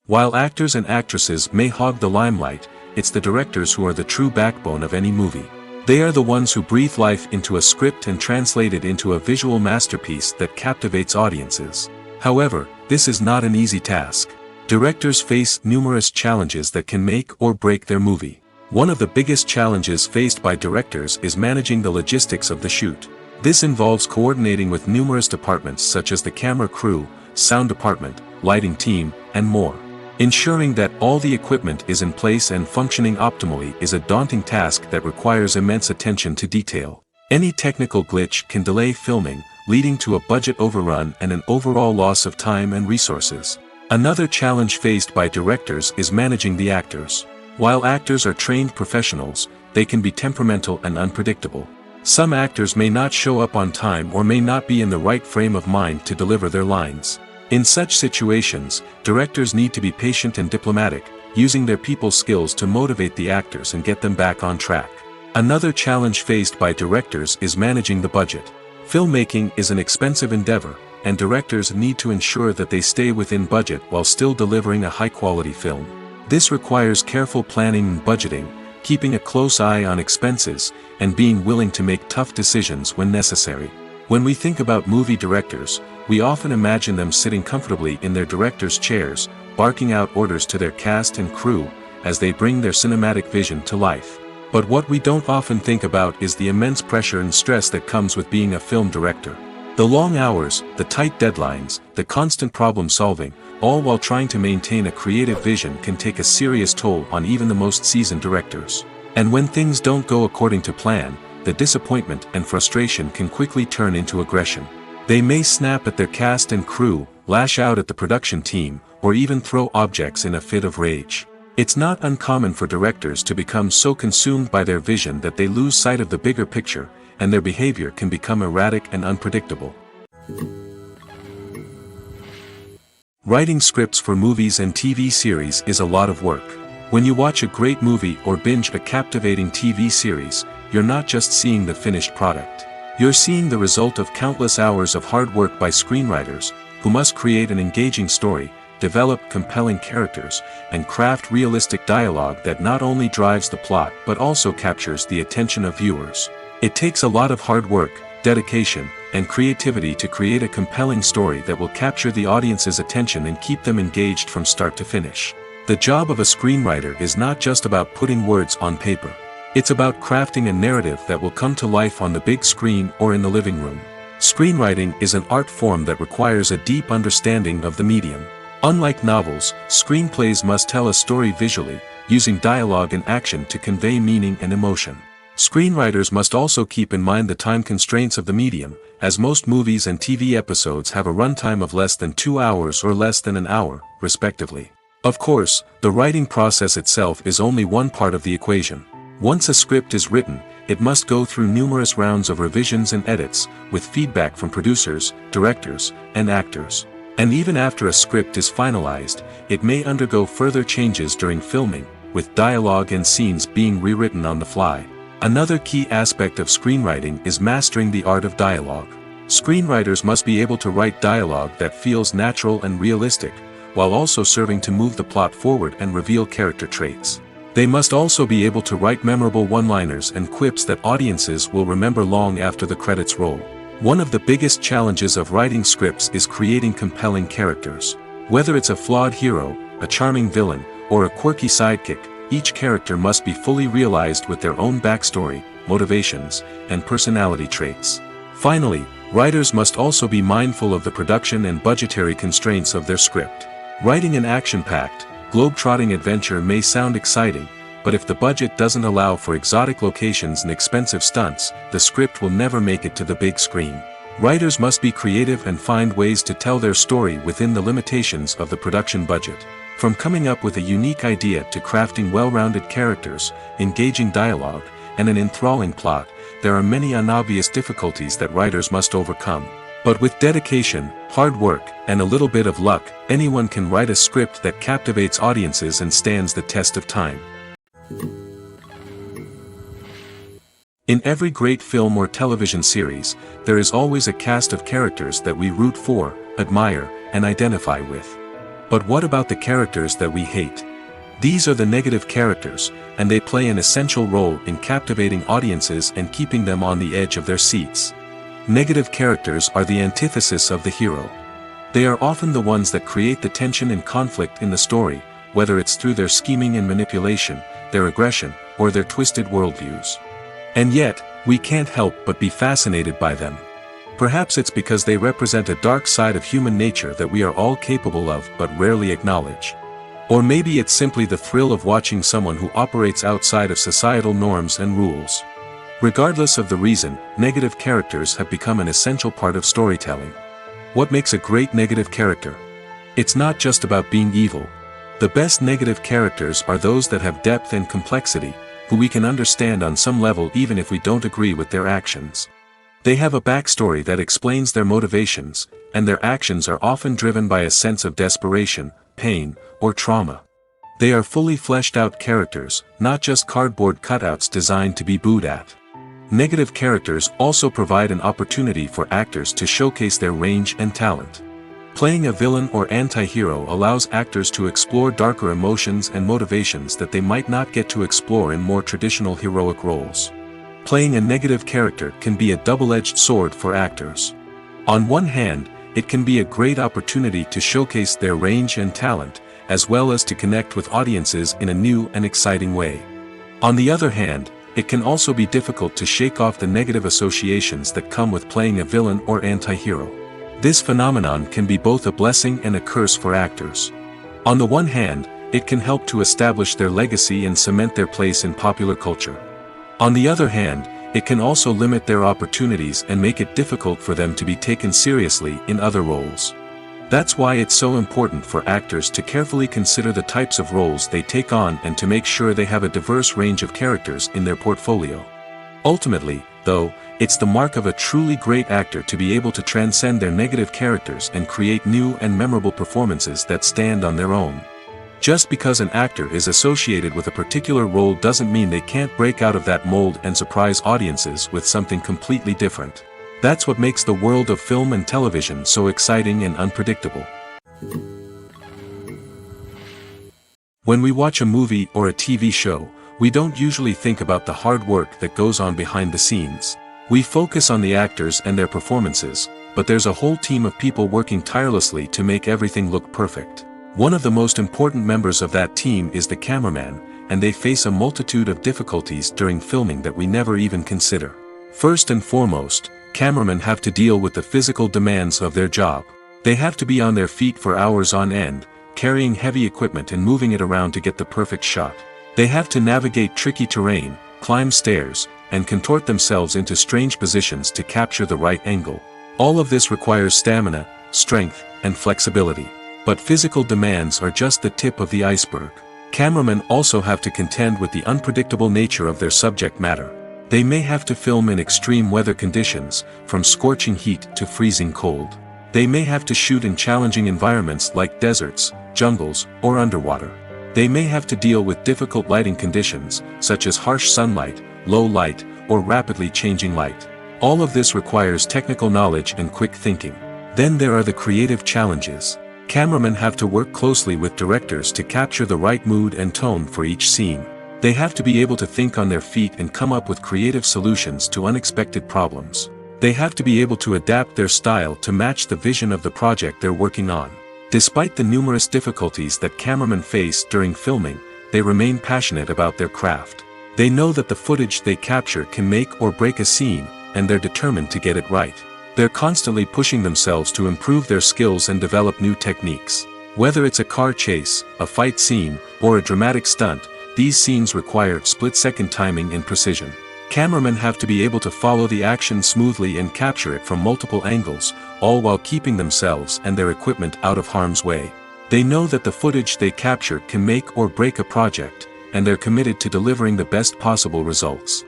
While actors and actresses may hog the limelight, it's the directors who are the true backbone of any movie. They are the ones who breathe life into a script and translate it into a visual masterpiece that captivates audiences. However, this is not an easy task. Directors face numerous challenges that can make or break their movie. One of the biggest challenges faced by directors is managing the logistics of the shoot. This involves coordinating with numerous departments such as the camera crew, sound department, lighting team, and more. Ensuring that all the equipment is in place and functioning optimally is a daunting task that requires immense attention to detail. Any technical glitch can delay filming, leading to a budget overrun and an overall loss of time and resources. Another challenge faced by directors is managing the actors. While actors are trained professionals, they can be temperamental and unpredictable. Some actors may not show up on time or may not be in the right frame of mind to deliver their lines. In such situations, directors need to be patient and diplomatic, using their people skills to motivate the actors and get them back on track. Another challenge faced by directors is managing the budget. Filmmaking is an expensive endeavor, and directors need to ensure that they stay within budget while still delivering a high-quality film. This requires careful planning and budgeting, keeping a close eye on expenses, and being willing to make tough decisions when necessary. When we think about movie directors, we often imagine them sitting comfortably in their director's chairs, barking out orders to their cast and crew, as they bring their cinematic vision to life. But what we don't often think about is the immense pressure and stress that comes with being a film director. The long hours, the tight deadlines, the constant problem solving, all while trying to maintain a creative vision can take a serious toll on even the most seasoned directors. And when things don't go according to plan, the disappointment and frustration can quickly turn into aggression. They may snap at their cast and crew, lash out at the production team, or even throw objects in a fit of rage. It's not uncommon for directors to become so consumed by their vision that they lose sight of the bigger picture, and their behavior can become erratic and unpredictable. Writing scripts for movies and TV series is a lot of work. When you watch a great movie or binge a captivating TV series, you're not just seeing the finished product. You're seeing the result of countless hours of hard work by screenwriters, who must create an engaging story, develop compelling characters, and craft realistic dialogue that not only drives the plot but also captures the attention of viewers. It takes a lot of hard work, dedication, and creativity to create a compelling story that will capture the audience's attention and keep them engaged from start to finish. The job of a screenwriter is not just about putting words on paper. It's about crafting a narrative that will come to life on the big screen or in the living room. Screenwriting is an art form that requires a deep understanding of the medium. Unlike novels, screenplays must tell a story visually, using dialogue and action to convey meaning and emotion. Screenwriters must also keep in mind the time constraints of the medium, as most movies and TV episodes have a runtime of less than 2 hours or less than an hour, respectively. Of course, the writing process itself is only one part of the equation. Once a script is written, it must go through numerous rounds of revisions and edits, with feedback from producers, directors, and actors. And even after a script is finalized, it may undergo further changes during filming, with dialogue and scenes being rewritten on the fly. Another key aspect of screenwriting is mastering the art of dialogue. Screenwriters must be able to write dialogue that feels natural and realistic, while also serving to move the plot forward and reveal character traits. They must also be able to write memorable one-liners and quips that audiences will remember long after the credits roll. One of the biggest challenges of writing scripts is creating compelling characters. Whether it's a flawed hero, a charming villain, or a quirky sidekick, each character must be fully realized with their own backstory, motivations, and personality traits. Finally, writers must also be mindful of the production and budgetary constraints of their script. Writing an action-packed, globe-trotting adventure may sound exciting, but if the budget doesn't allow for exotic locations and expensive stunts, the script will never make it to the big screen. Writers must be creative and find ways to tell their story within the limitations of the production budget. From coming up with a unique idea to crafting well-rounded characters, engaging dialogue, and an enthralling plot, there are many unobvious difficulties that writers must overcome. But with dedication, hard work, and a little bit of luck, anyone can write a script that captivates audiences and stands the test of time. In every great film or television series, there is always a cast of characters that we root for, admire, and identify with. But what about the characters that we hate? These are the negative characters, and they play an essential role in captivating audiences and keeping them on the edge of their seats. Negative characters are the antithesis of the hero. They are often the ones that create the tension and conflict in the story, whether it's through their scheming and manipulation, their aggression, or their twisted worldviews. And yet, we can't help but be fascinated by them. Perhaps it's because they represent a dark side of human nature that we are all capable of but rarely acknowledge. Or maybe it's simply the thrill of watching someone who operates outside of societal norms and rules. Regardless of the reason, negative characters have become an essential part of storytelling. What makes a great negative character? It's not just about being evil. The best negative characters are those that have depth and complexity, who we can understand on some level even if we don't agree with their actions. They have a backstory that explains their motivations, and their actions are often driven by a sense of desperation, pain, or trauma. They are fully fleshed out characters, not just cardboard cutouts designed to be booed at. Negative characters also provide an opportunity for actors to showcase their range and talent. Playing a villain or anti-hero allows actors to explore darker emotions and motivations that they might not get to explore in more traditional heroic roles. Playing a negative character can be a double-edged sword for actors. On one hand, it can be a great opportunity to showcase their range and talent, as well as to connect with audiences in a new and exciting way. On the other hand, it can also be difficult to shake off the negative associations that come with playing a villain or anti-hero. This phenomenon can be both a blessing and a curse for actors. On the one hand, it can help to establish their legacy and cement their place in popular culture. On the other hand, it can also limit their opportunities and make it difficult for them to be taken seriously in other roles. That's why it's so important for actors to carefully consider the types of roles they take on and to make sure they have a diverse range of characters in their portfolio. Ultimately, though, it's the mark of a truly great actor to be able to transcend their negative characters and create new and memorable performances that stand on their own. Just because an actor is associated with a particular role doesn't mean they can't break out of that mold and surprise audiences with something completely different. That's what makes the world of film and television so exciting and unpredictable. When we watch a movie or a TV show, we don't usually think about the hard work that goes on behind the scenes. We focus on the actors and their performances, but there's a whole team of people working tirelessly to make everything look perfect. One of the most important members of that team is the cameraman, and they face a multitude of difficulties during filming that we never even consider. First and foremost, cameramen have to deal with the physical demands of their job. They have to be on their feet for hours on end, carrying heavy equipment and moving it around to get the perfect shot. They have to navigate tricky terrain, climb stairs, and contort themselves into strange positions to capture the right angle. All of this requires stamina, strength, and flexibility. But physical demands are just the tip of the iceberg. Cameramen also have to contend with the unpredictable nature of their subject matter. They may have to film in extreme weather conditions, from scorching heat to freezing cold. They may have to shoot in challenging environments like deserts, jungles, or underwater. They may have to deal with difficult lighting conditions, such as harsh sunlight, low light, or rapidly changing light. All of this requires technical knowledge and quick thinking. Then there are the creative challenges. Cameramen have to work closely with directors to capture the right mood and tone for each scene. They have to be able to think on their feet and come up with creative solutions to unexpected problems. They have to be able to adapt their style to match the vision of the project they're working on. Despite the numerous difficulties that cameramen face during filming, they remain passionate about their craft. They know that the footage they capture can make or break a scene, and they're determined to get it right. They're constantly pushing themselves to improve their skills and develop new techniques. Whether it's a car chase, a fight scene, or a dramatic stunt, these scenes require split-second timing and precision. Cameramen have to be able to follow the action smoothly and capture it from multiple angles, all while keeping themselves and their equipment out of harm's way. They know that the footage they capture can make or break a project, and they're committed to delivering the best possible results.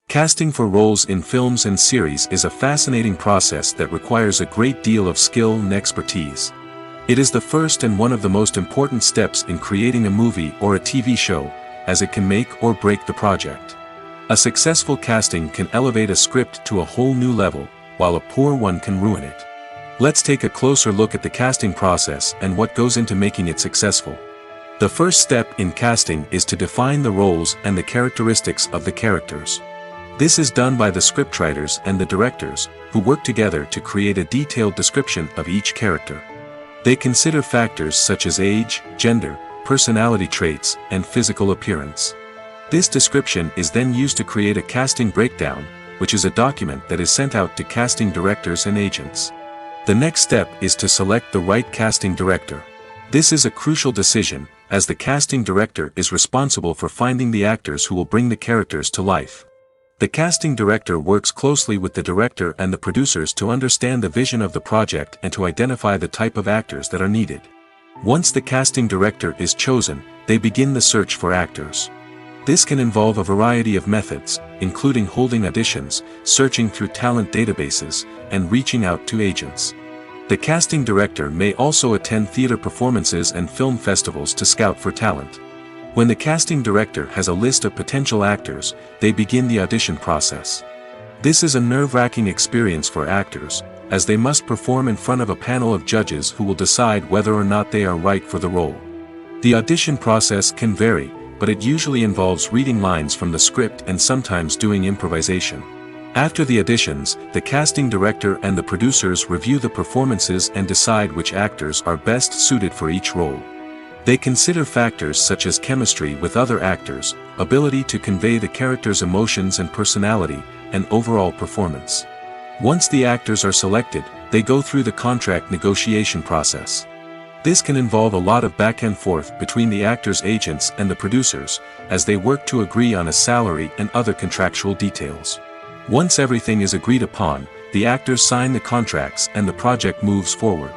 Casting for roles in films and series is a fascinating process that requires a great deal of skill and expertise. It is the first and one of the most important steps in creating a movie or a TV show, as it can make or break the project. A successful casting can elevate a script to a whole new level, while a poor one can ruin it. Let's take a closer look at the casting process and what goes into making it successful. The first step in casting is to define the roles and the characteristics of the characters. This is done by the scriptwriters and the directors, who work together to create a detailed description of each character. They consider factors such as age, gender, personality traits, and physical appearance. This description is then used to create a casting breakdown, which is a document that is sent out to casting directors and agents. The next step is to select the right casting director. This is a crucial decision, as the casting director is responsible for finding the actors who will bring the characters to life. The casting director works closely with the director and the producers to understand the vision of the project and to identify the type of actors that are needed. Once the casting director is chosen, they begin the search for actors. This can involve a variety of methods, including holding auditions, searching through talent databases, and reaching out to agents. The casting director may also attend theater performances and film festivals to scout for talent. When the casting director has a list of potential actors, they begin the audition process. This is a nerve-wracking experience for actors, as they must perform in front of a panel of judges who will decide whether or not they are right for the role. The audition process can vary, but it usually involves reading lines from the script and sometimes doing improvisation. After the auditions, the casting director and the producers review the performances and decide which actors are best suited for each role. They consider factors such as chemistry with other actors, ability to convey the character's emotions and personality, and overall performance. Once the actors are selected, they go through the contract negotiation process. This can involve a lot of back and forth between the actors' agents and the producers, as they work to agree on a salary and other contractual details. Once everything is agreed upon, the actors sign the contracts and the project moves forward.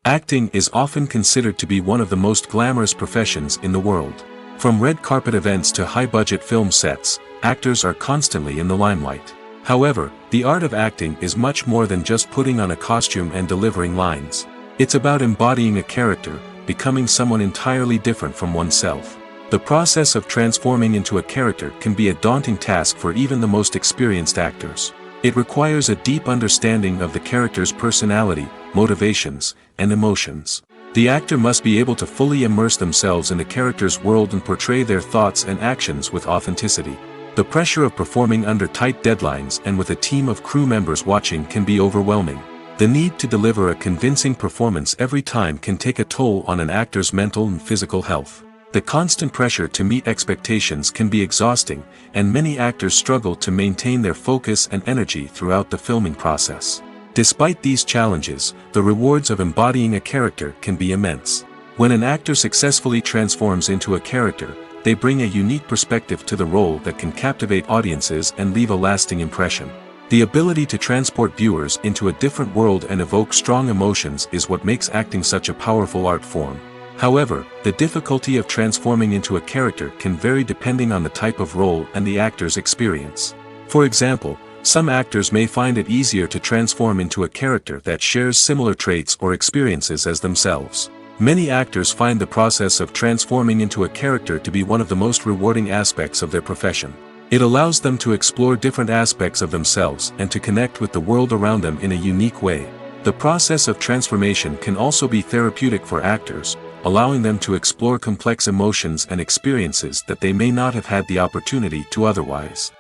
Acting is often considered to be one of the most glamorous professions in the world. From red carpet events to high-budget film sets, actors are constantly in the limelight. However, the art of acting is much more than just putting on a costume and delivering lines. It's about embodying a character, becoming someone entirely different from oneself. The process of transforming into a character can be a daunting task for even the most experienced actors. It requires a deep understanding of the character's personality, motivations, and emotions. The actor must be able to fully immerse themselves in the character's world and portray their thoughts and actions with authenticity. The pressure of performing under tight deadlines and with a team of crew members watching can be overwhelming. The need to deliver a convincing performance every time can take a toll on an actor's mental and physical health. The constant pressure to meet expectations can be exhausting, and many actors struggle to maintain their focus and energy throughout the filming process. Despite these challenges, the rewards of embodying a character can be immense. When an actor successfully transforms into a character, they bring a unique perspective to the role that can captivate audiences and leave a lasting impression. The ability to transport viewers into a different world and evoke strong emotions is what makes acting such a powerful art form. However, the difficulty of transforming into a character can vary depending on the type of role and the actor's experience. For example, some actors may find it easier to transform into a character that shares similar traits or experiences as themselves. Many actors find the process of transforming into a character to be one of the most rewarding aspects of their profession. It allows them to explore different aspects of themselves and to connect with the world around them in a unique way. The process of transformation can also be therapeutic for actors, allowing them to explore complex emotions and experiences that they may not have had the opportunity to otherwise.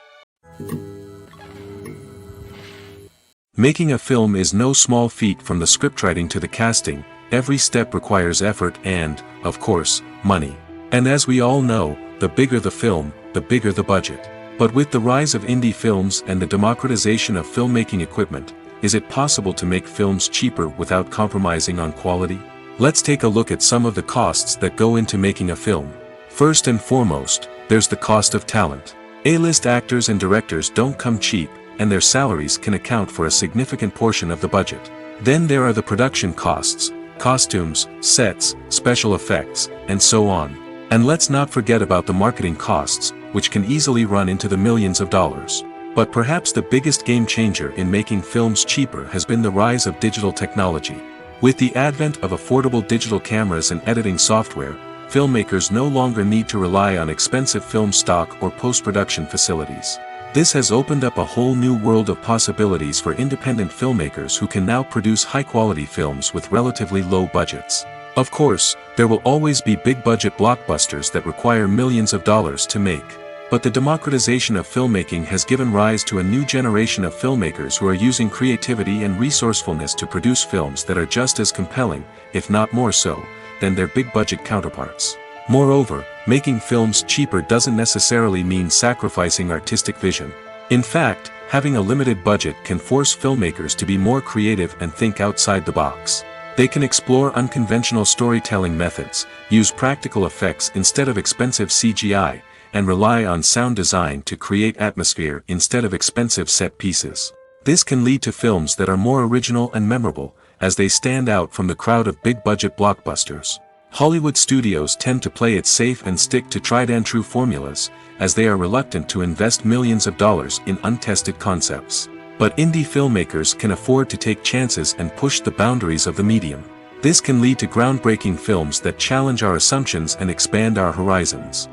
Making a film is no small feat. From the scriptwriting to the casting, every step requires effort and, of course, money. And as we all know, the bigger the film, the bigger the budget. But with the rise of indie films and the democratization of filmmaking equipment, is it possible to make films cheaper without compromising on quality? Let's take a look at some of the costs that go into making a film. First and foremost, there's the cost of talent. A-list actors and directors don't come cheap, and their salaries can account for a significant portion of the budget. Then there are the production costs, costumes, sets, special effects, and so on. And let's not forget about the marketing costs, which can easily run into the millions of dollars. But perhaps the biggest game changer in making films cheaper has been the rise of digital technology. With the advent of affordable digital cameras and editing software, filmmakers no longer need to rely on expensive film stock or post-production facilities. This has opened up a whole new world of possibilities for independent filmmakers who can now produce high-quality films with relatively low budgets. Of course, there will always be big-budget blockbusters that require millions of dollars to make. But the democratization of filmmaking has given rise to a new generation of filmmakers who are using creativity and resourcefulness to produce films that are just as compelling, if not more so, than their big-budget counterparts. Moreover, making films cheaper doesn't necessarily mean sacrificing artistic vision. In fact, having a limited budget can force filmmakers to be more creative and think outside the box. They can explore unconventional storytelling methods, use practical effects instead of expensive CGI, and rely on sound design to create atmosphere instead of expensive set pieces. This can lead to films that are more original and memorable, as they stand out from the crowd of big-budget blockbusters. Hollywood studios tend to play it safe and stick to tried-and-true formulas, as they are reluctant to invest millions of dollars in untested concepts. But indie filmmakers can afford to take chances and push the boundaries of the medium. This can lead to groundbreaking films that challenge our assumptions and expand our horizons.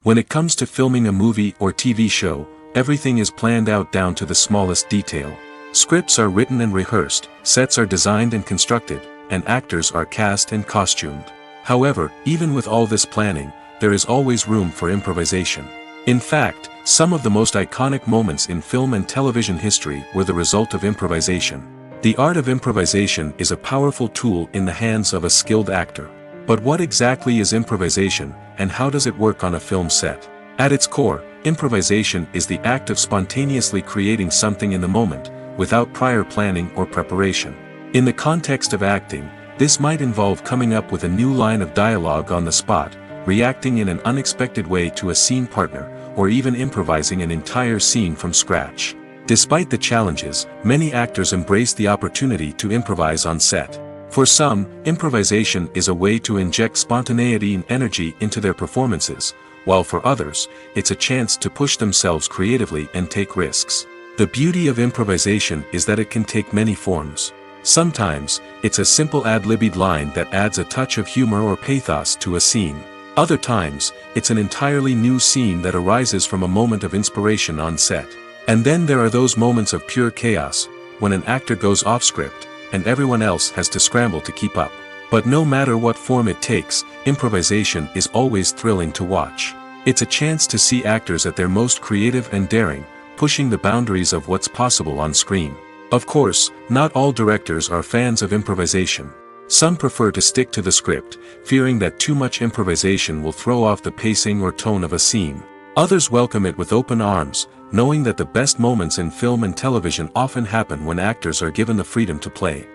When it comes to filming a movie or TV show, everything is planned out down to the smallest detail. Scripts are written and rehearsed, sets are designed and constructed, and actors are cast and costumed. However, even with all this planning, there is always room for improvisation. In fact, some of the most iconic moments in film and television history were the result of improvisation. The art of improvisation is a powerful tool in the hands of a skilled actor. But what exactly is improvisation, and how does it work on a film set? At its core, improvisation is the act of spontaneously creating something in the moment, without prior planning or preparation. In the context of acting, this might involve coming up with a new line of dialogue on the spot, reacting in an unexpected way to a scene partner, or even improvising an entire scene from scratch. Despite the challenges, many actors embrace the opportunity to improvise on set. For some, improvisation is a way to inject spontaneity and energy into their performances, while for others, it's a chance to push themselves creatively and take risks. The beauty of improvisation is that it can take many forms. Sometimes, it's a simple ad-libbed line that adds a touch of humor or pathos to a scene. Other times, it's an entirely new scene that arises from a moment of inspiration on set. And then there are those moments of pure chaos, when an actor goes off script, and everyone else has to scramble to keep up. But no matter what form it takes, improvisation is always thrilling to watch. It's a chance to see actors at their most creative and daring, pushing the boundaries of what's possible on screen. Of course, not all directors are fans of improvisation. Some prefer to stick to the script, fearing that too much improvisation will throw off the pacing or tone of a scene. Others welcome it with open arms, knowing that the best moments in film and television often happen when actors are given the freedom to play.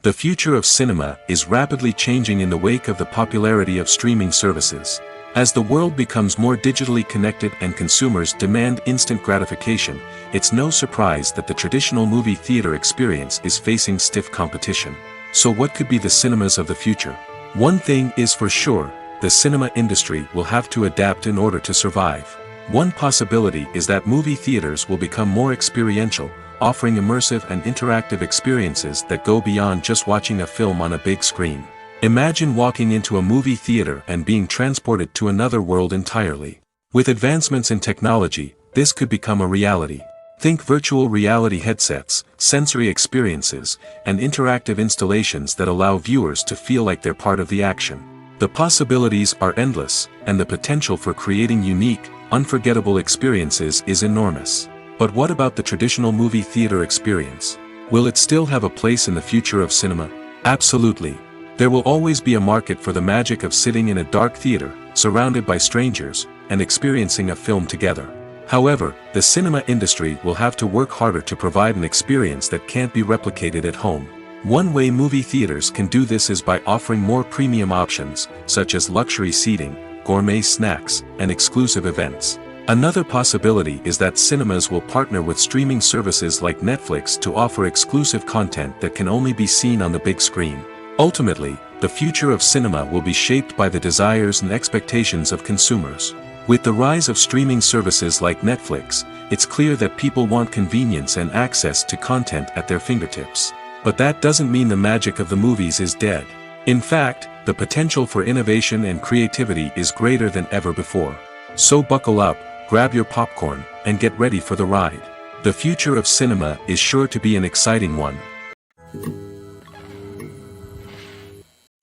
The future of cinema is rapidly changing in the wake of the popularity of streaming services. As the world becomes more digitally connected and consumers demand instant gratification, it's no surprise that the traditional movie theater experience is facing stiff competition. So what could be the cinemas of the future? One thing is for sure, the cinema industry will have to adapt in order to survive. One possibility is that movie theaters will become more experiential, offering immersive and interactive experiences that go beyond just watching a film on a big screen. Imagine walking into a movie theater and being transported to another world entirely. With advancements in technology, this could become a reality. Think virtual reality headsets, sensory experiences, and interactive installations that allow viewers to feel like they're part of the action. The possibilities are endless, and the potential for creating unique, unforgettable experiences is enormous. But what about the traditional movie theater experience? Will it still have a place in the future of cinema? Absolutely. There will always be a market for the magic of sitting in a dark theater, surrounded by strangers, and experiencing a film together. However, the cinema industry will have to work harder to provide an experience that can't be replicated at home. One way movie theaters can do this is by offering more premium options, such as luxury seating, gourmet snacks, and exclusive events. Another possibility is that cinemas will partner with streaming services like Netflix to offer exclusive content that can only be seen on the big screen. Ultimately, the future of cinema will be shaped by the desires and expectations of consumers. With the rise of streaming services like Netflix, it's clear that people want convenience and access to content at their fingertips. But that doesn't mean the magic of the movies is dead. In fact, the potential for innovation and creativity is greater than ever before. So buckle up, grab your popcorn, and get ready for the ride. The future of cinema is sure to be an exciting one.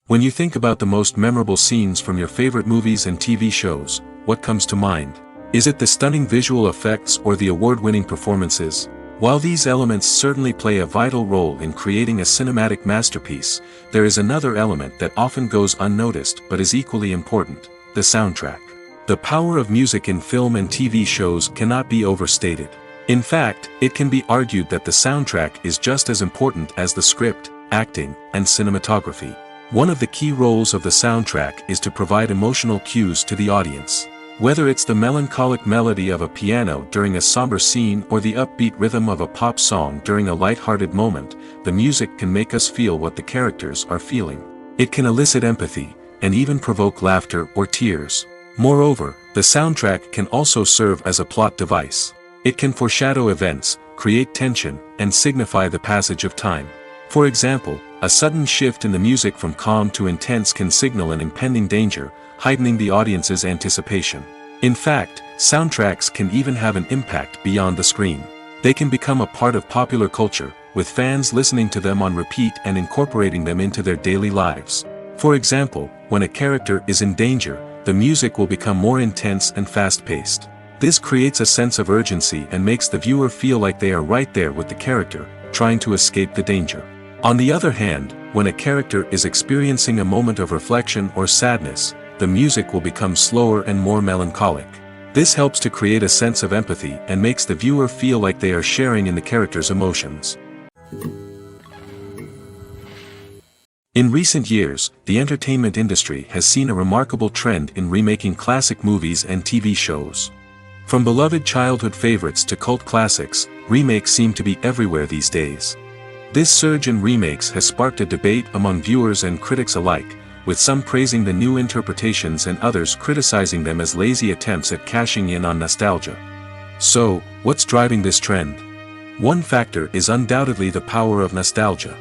When you think about the most memorable scenes from your favorite movies and TV shows, what comes to mind? Is it the stunning visual effects or the award-winning performances? While these elements certainly play a vital role in creating a cinematic masterpiece, there is another element that often goes unnoticed but is equally important: the soundtrack. The power of music in film and TV shows cannot be overstated. In fact, it can be argued that the soundtrack is just as important as the script, acting, and cinematography. One of the key roles of the soundtrack is to provide emotional cues to the audience. Whether it's the melancholic melody of a piano during a somber scene or the upbeat rhythm of a pop song during a light-hearted moment, the music can make us feel what the characters are feeling. It can elicit empathy, and even provoke laughter or tears. Moreover, the soundtrack can also serve as a plot device. It can foreshadow events, create tension, and signify the passage of time. For example, a sudden shift in the music from calm to intense can signal an impending danger, heightening the audience's anticipation. In fact, soundtracks can even have an impact beyond the screen. They can become a part of popular culture, with fans listening to them on repeat and incorporating them into their daily lives. For example, when a character is in danger, the music will become more intense and fast-paced. This creates a sense of urgency and makes the viewer feel like they are right there with the character, trying to escape the danger. On the other hand, when a character is experiencing a moment of reflection or sadness, the music will become slower and more melancholic. This helps to create a sense of empathy and makes the viewer feel like they are sharing in the character's emotions. In recent years, the entertainment industry has seen a remarkable trend in remaking classic movies and TV shows. From beloved childhood favorites to cult classics, remakes seem to be everywhere these days. This surge in remakes has sparked a debate among viewers and critics alike, with some praising the new interpretations and others criticizing them as lazy attempts at cashing in on nostalgia. So, what's driving this trend? One factor is undoubtedly the power of nostalgia.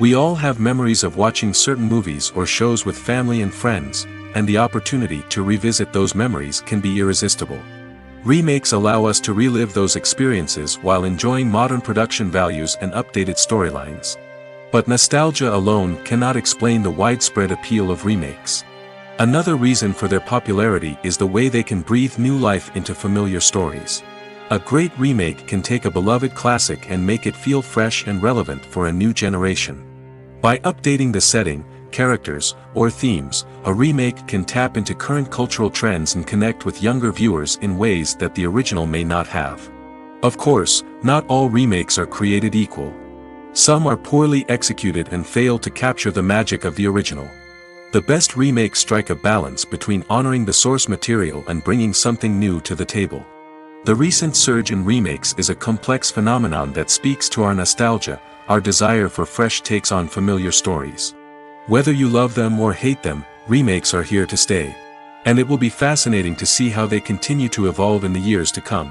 We all have memories of watching certain movies or shows with family and friends, and the opportunity to revisit those memories can be irresistible. Remakes allow us to relive those experiences while enjoying modern production values and updated storylines. But nostalgia alone cannot explain the widespread appeal of remakes. Another reason for their popularity is the way they can breathe new life into familiar stories. A great remake can take a beloved classic and make it feel fresh and relevant for a new generation. By updating the setting, characters, or themes, a remake can tap into current cultural trends and connect with younger viewers in ways that the original may not have. Of course, not all remakes are created equal. Some are poorly executed and fail to capture the magic of the original. The best remakes strike a balance between honoring the source material and bringing something new to the table. The recent surge in remakes is a complex phenomenon that speaks to our nostalgia, our desire for fresh takes on familiar stories. Whether you love them or hate them, remakes are here to stay. And it will be fascinating to see how they continue to evolve in the years to come.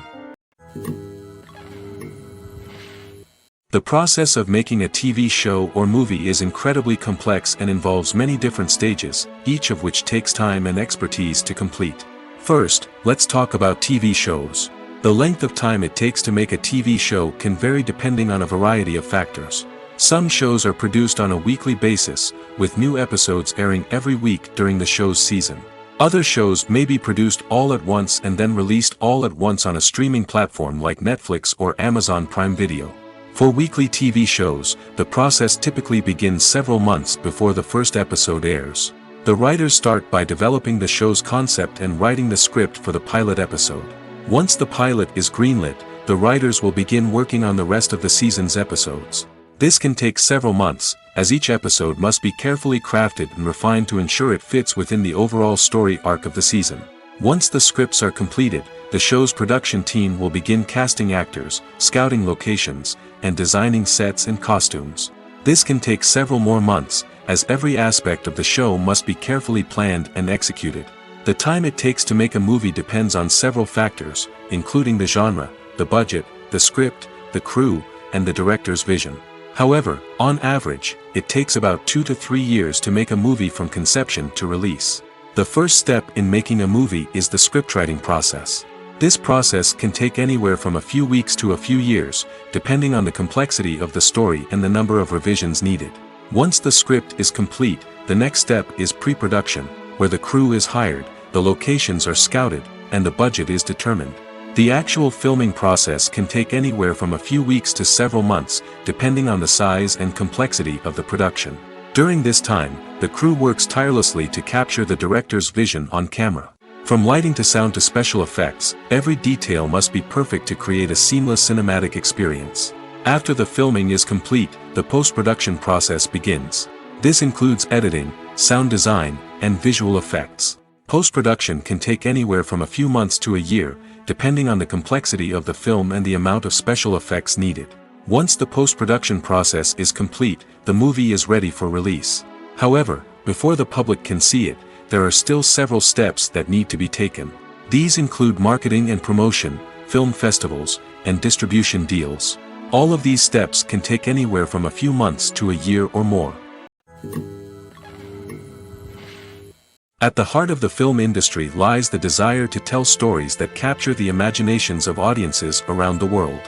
The process of making a TV show or movie is incredibly complex and involves many different stages, each of which takes time and expertise to complete. First, let's talk about TV shows. The length of time it takes to make a TV show can vary depending on a variety of factors. Some shows are produced on a weekly basis, with new episodes airing every week during the show's season. Other shows may be produced all at once and then released all at once on a streaming platform like Netflix or Amazon Prime Video. For weekly TV shows, the process typically begins several months before the first episode airs. The writers start by developing the show's concept and writing the script for the pilot episode. Once the pilot is greenlit, the writers will begin working on the rest of the season's episodes. This can take several months, as each episode must be carefully crafted and refined to ensure it fits within the overall story arc of the season. Once the scripts are completed, the show's production team will begin casting actors, scouting locations, and designing sets and costumes. This can take several more months, as every aspect of the show must be carefully planned and executed. The time it takes to make a movie depends on several factors, including the genre, the budget, the script, the crew, and the director's vision. However, on average, it takes about 2 to 3 years to make a movie from conception to release. The first step in making a movie is the scriptwriting process. This process can take anywhere from a few weeks to a few years, depending on the complexity of the story and the number of revisions needed. Once the script is complete, the next step is pre-production, where the crew is hired, the locations are scouted, and the budget is determined. The actual filming process can take anywhere from a few weeks to several months, depending on the size and complexity of the production. During this time, the crew works tirelessly to capture the director's vision on camera. From lighting to sound to special effects, every detail must be perfect to create a seamless cinematic experience. After the filming is complete, the post-production process begins. This includes editing, sound design, and visual effects. Post-production can take anywhere from a few months to a year, depending on the complexity of the film and the amount of special effects needed. Once the post-production process is complete, the movie is ready for release. However, before the public can see it, there are still several steps that need to be taken. These include marketing and promotion, film festivals, and distribution deals. All of these steps can take anywhere from a few months to a year or more. At the heart of the film industry lies the desire to tell stories that capture the imaginations of audiences around the world.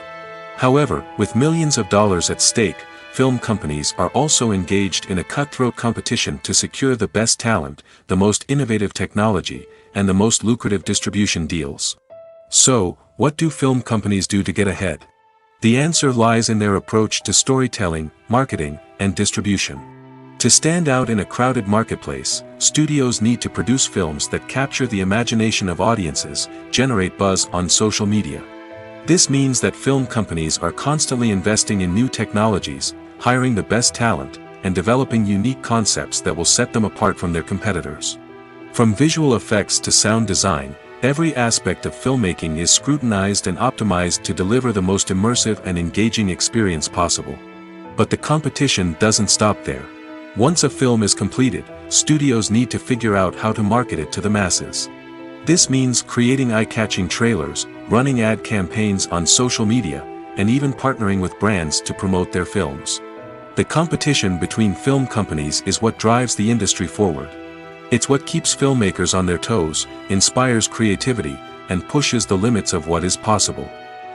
However, with millions of dollars at stake, film companies are also engaged in a cutthroat competition to secure the best talent, the most innovative technology, and the most lucrative distribution deals. So, what do film companies do to get ahead? The answer lies in their approach to storytelling, marketing, and distribution. To stand out in a crowded marketplace, studios need to produce films that capture the imagination of audiences, generate buzz on social media. This means that film companies are constantly investing in new technologies, hiring the best talent, and developing unique concepts that will set them apart from their competitors. From visual effects to sound design, every aspect of filmmaking is scrutinized and optimized to deliver the most immersive and engaging experience possible. But the competition doesn't stop there. Once a film is completed, studios need to figure out how to market it to the masses. This means creating eye-catching trailers, running ad campaigns on social media, and even partnering with brands to promote their films. The competition between film companies is what drives the industry forward. It's what keeps filmmakers on their toes, inspires creativity, and pushes the limits of what is possible.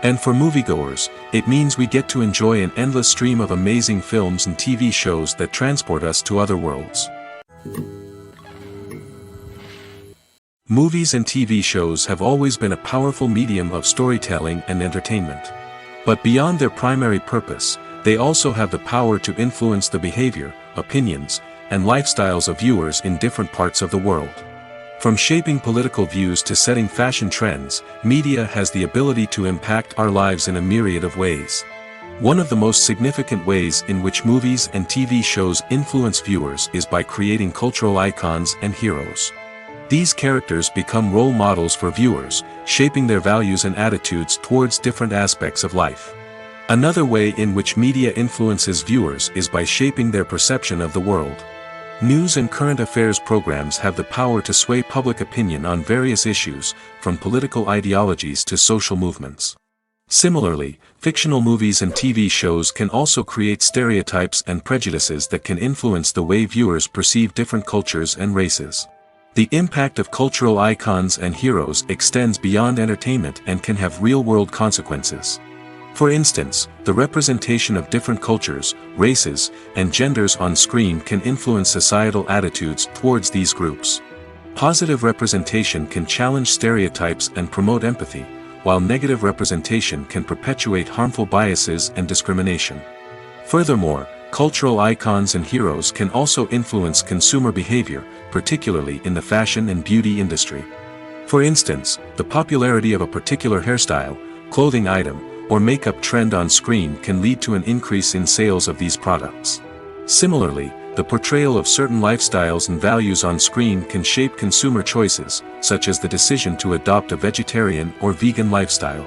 And for moviegoers, it means we get to enjoy an endless stream of amazing films and TV shows that transport us to other worlds. Movies and TV shows have always been a powerful medium of storytelling and entertainment. But beyond their primary purpose, they also have the power to influence the behavior, opinions, and lifestyles of viewers in different parts of the world. From shaping political views to setting fashion trends, media has the ability to impact our lives in a myriad of ways. One of the most significant ways in which movies and TV shows influence viewers is by creating cultural icons and heroes. These characters become role models for viewers, shaping their values and attitudes towards different aspects of life. Another way in which media influences viewers is by shaping their perception of the world. News and current affairs programs have the power to sway public opinion on various issues, from political ideologies to social movements. Similarly, fictional movies and TV shows can also create stereotypes and prejudices that can influence the way viewers perceive different cultures and races. The impact of cultural icons and heroes extends beyond entertainment and can have real-world consequences. For instance, the representation of different cultures, races, and genders on screen can influence societal attitudes towards these groups. Positive representation can challenge stereotypes and promote empathy, while negative representation can perpetuate harmful biases and discrimination. Furthermore, cultural icons and heroes can also influence consumer behavior, particularly in the fashion and beauty industry. For instance, the popularity of a particular hairstyle, clothing item, or makeup trend on screen can lead to an increase in sales of these products. Similarly, The portrayal of certain lifestyles and values on screen can shape consumer choices, such as the decision to adopt a vegetarian or vegan lifestyle.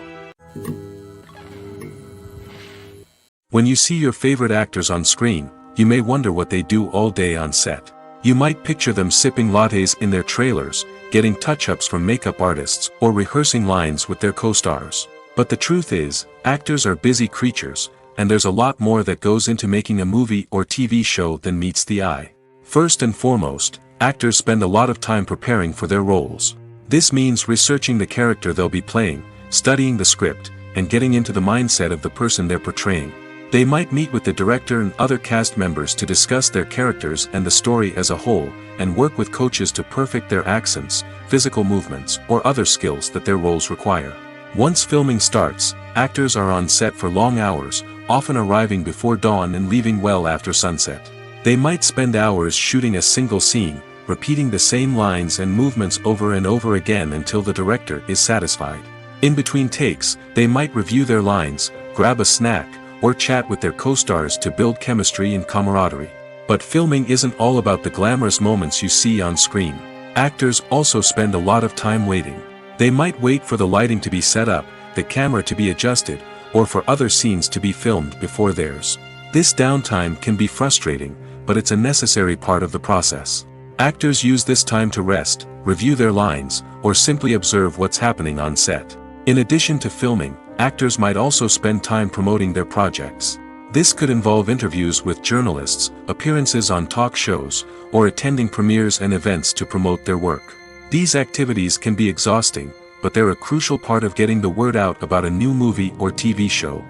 When you see your favorite actors on screen, you may wonder what they do all day on set. You might picture them sipping lattes in their trailers, getting touch-ups from makeup artists, or rehearsing lines with their co-stars. But the truth is, actors are busy creatures, and there's a lot more that goes into making a movie or TV show than meets the eye. First and foremost, actors spend a lot of time preparing for their roles. This means researching the character they'll be playing, studying the script, and getting into the mindset of the person they're portraying. They might meet with the director and other cast members to discuss their characters and the story as a whole, and work with coaches to perfect their accents, physical movements, or other skills that their roles require. Once filming starts, actors are on set for long hours, often arriving before dawn and leaving well after sunset. They might spend hours shooting a single scene, repeating the same lines and movements over and over again until the director is satisfied. In between takes, they might review their lines, grab a snack, or chat with their co-stars to build chemistry and camaraderie. But filming isn't all about the glamorous moments you see on screen. Actors also spend a lot of time waiting. They might wait for the lighting to be set up, the camera to be adjusted, or for other scenes to be filmed before theirs. This downtime can be frustrating, but it's a necessary part of the process. Actors use this time to rest, review their lines, or simply observe what's happening on set. In addition to filming, actors might also spend time promoting their projects. This could involve interviews with journalists, appearances on talk shows, or attending premieres and events to promote their work. These activities can be exhausting, but they're a crucial part of getting the word out about a new movie or TV show.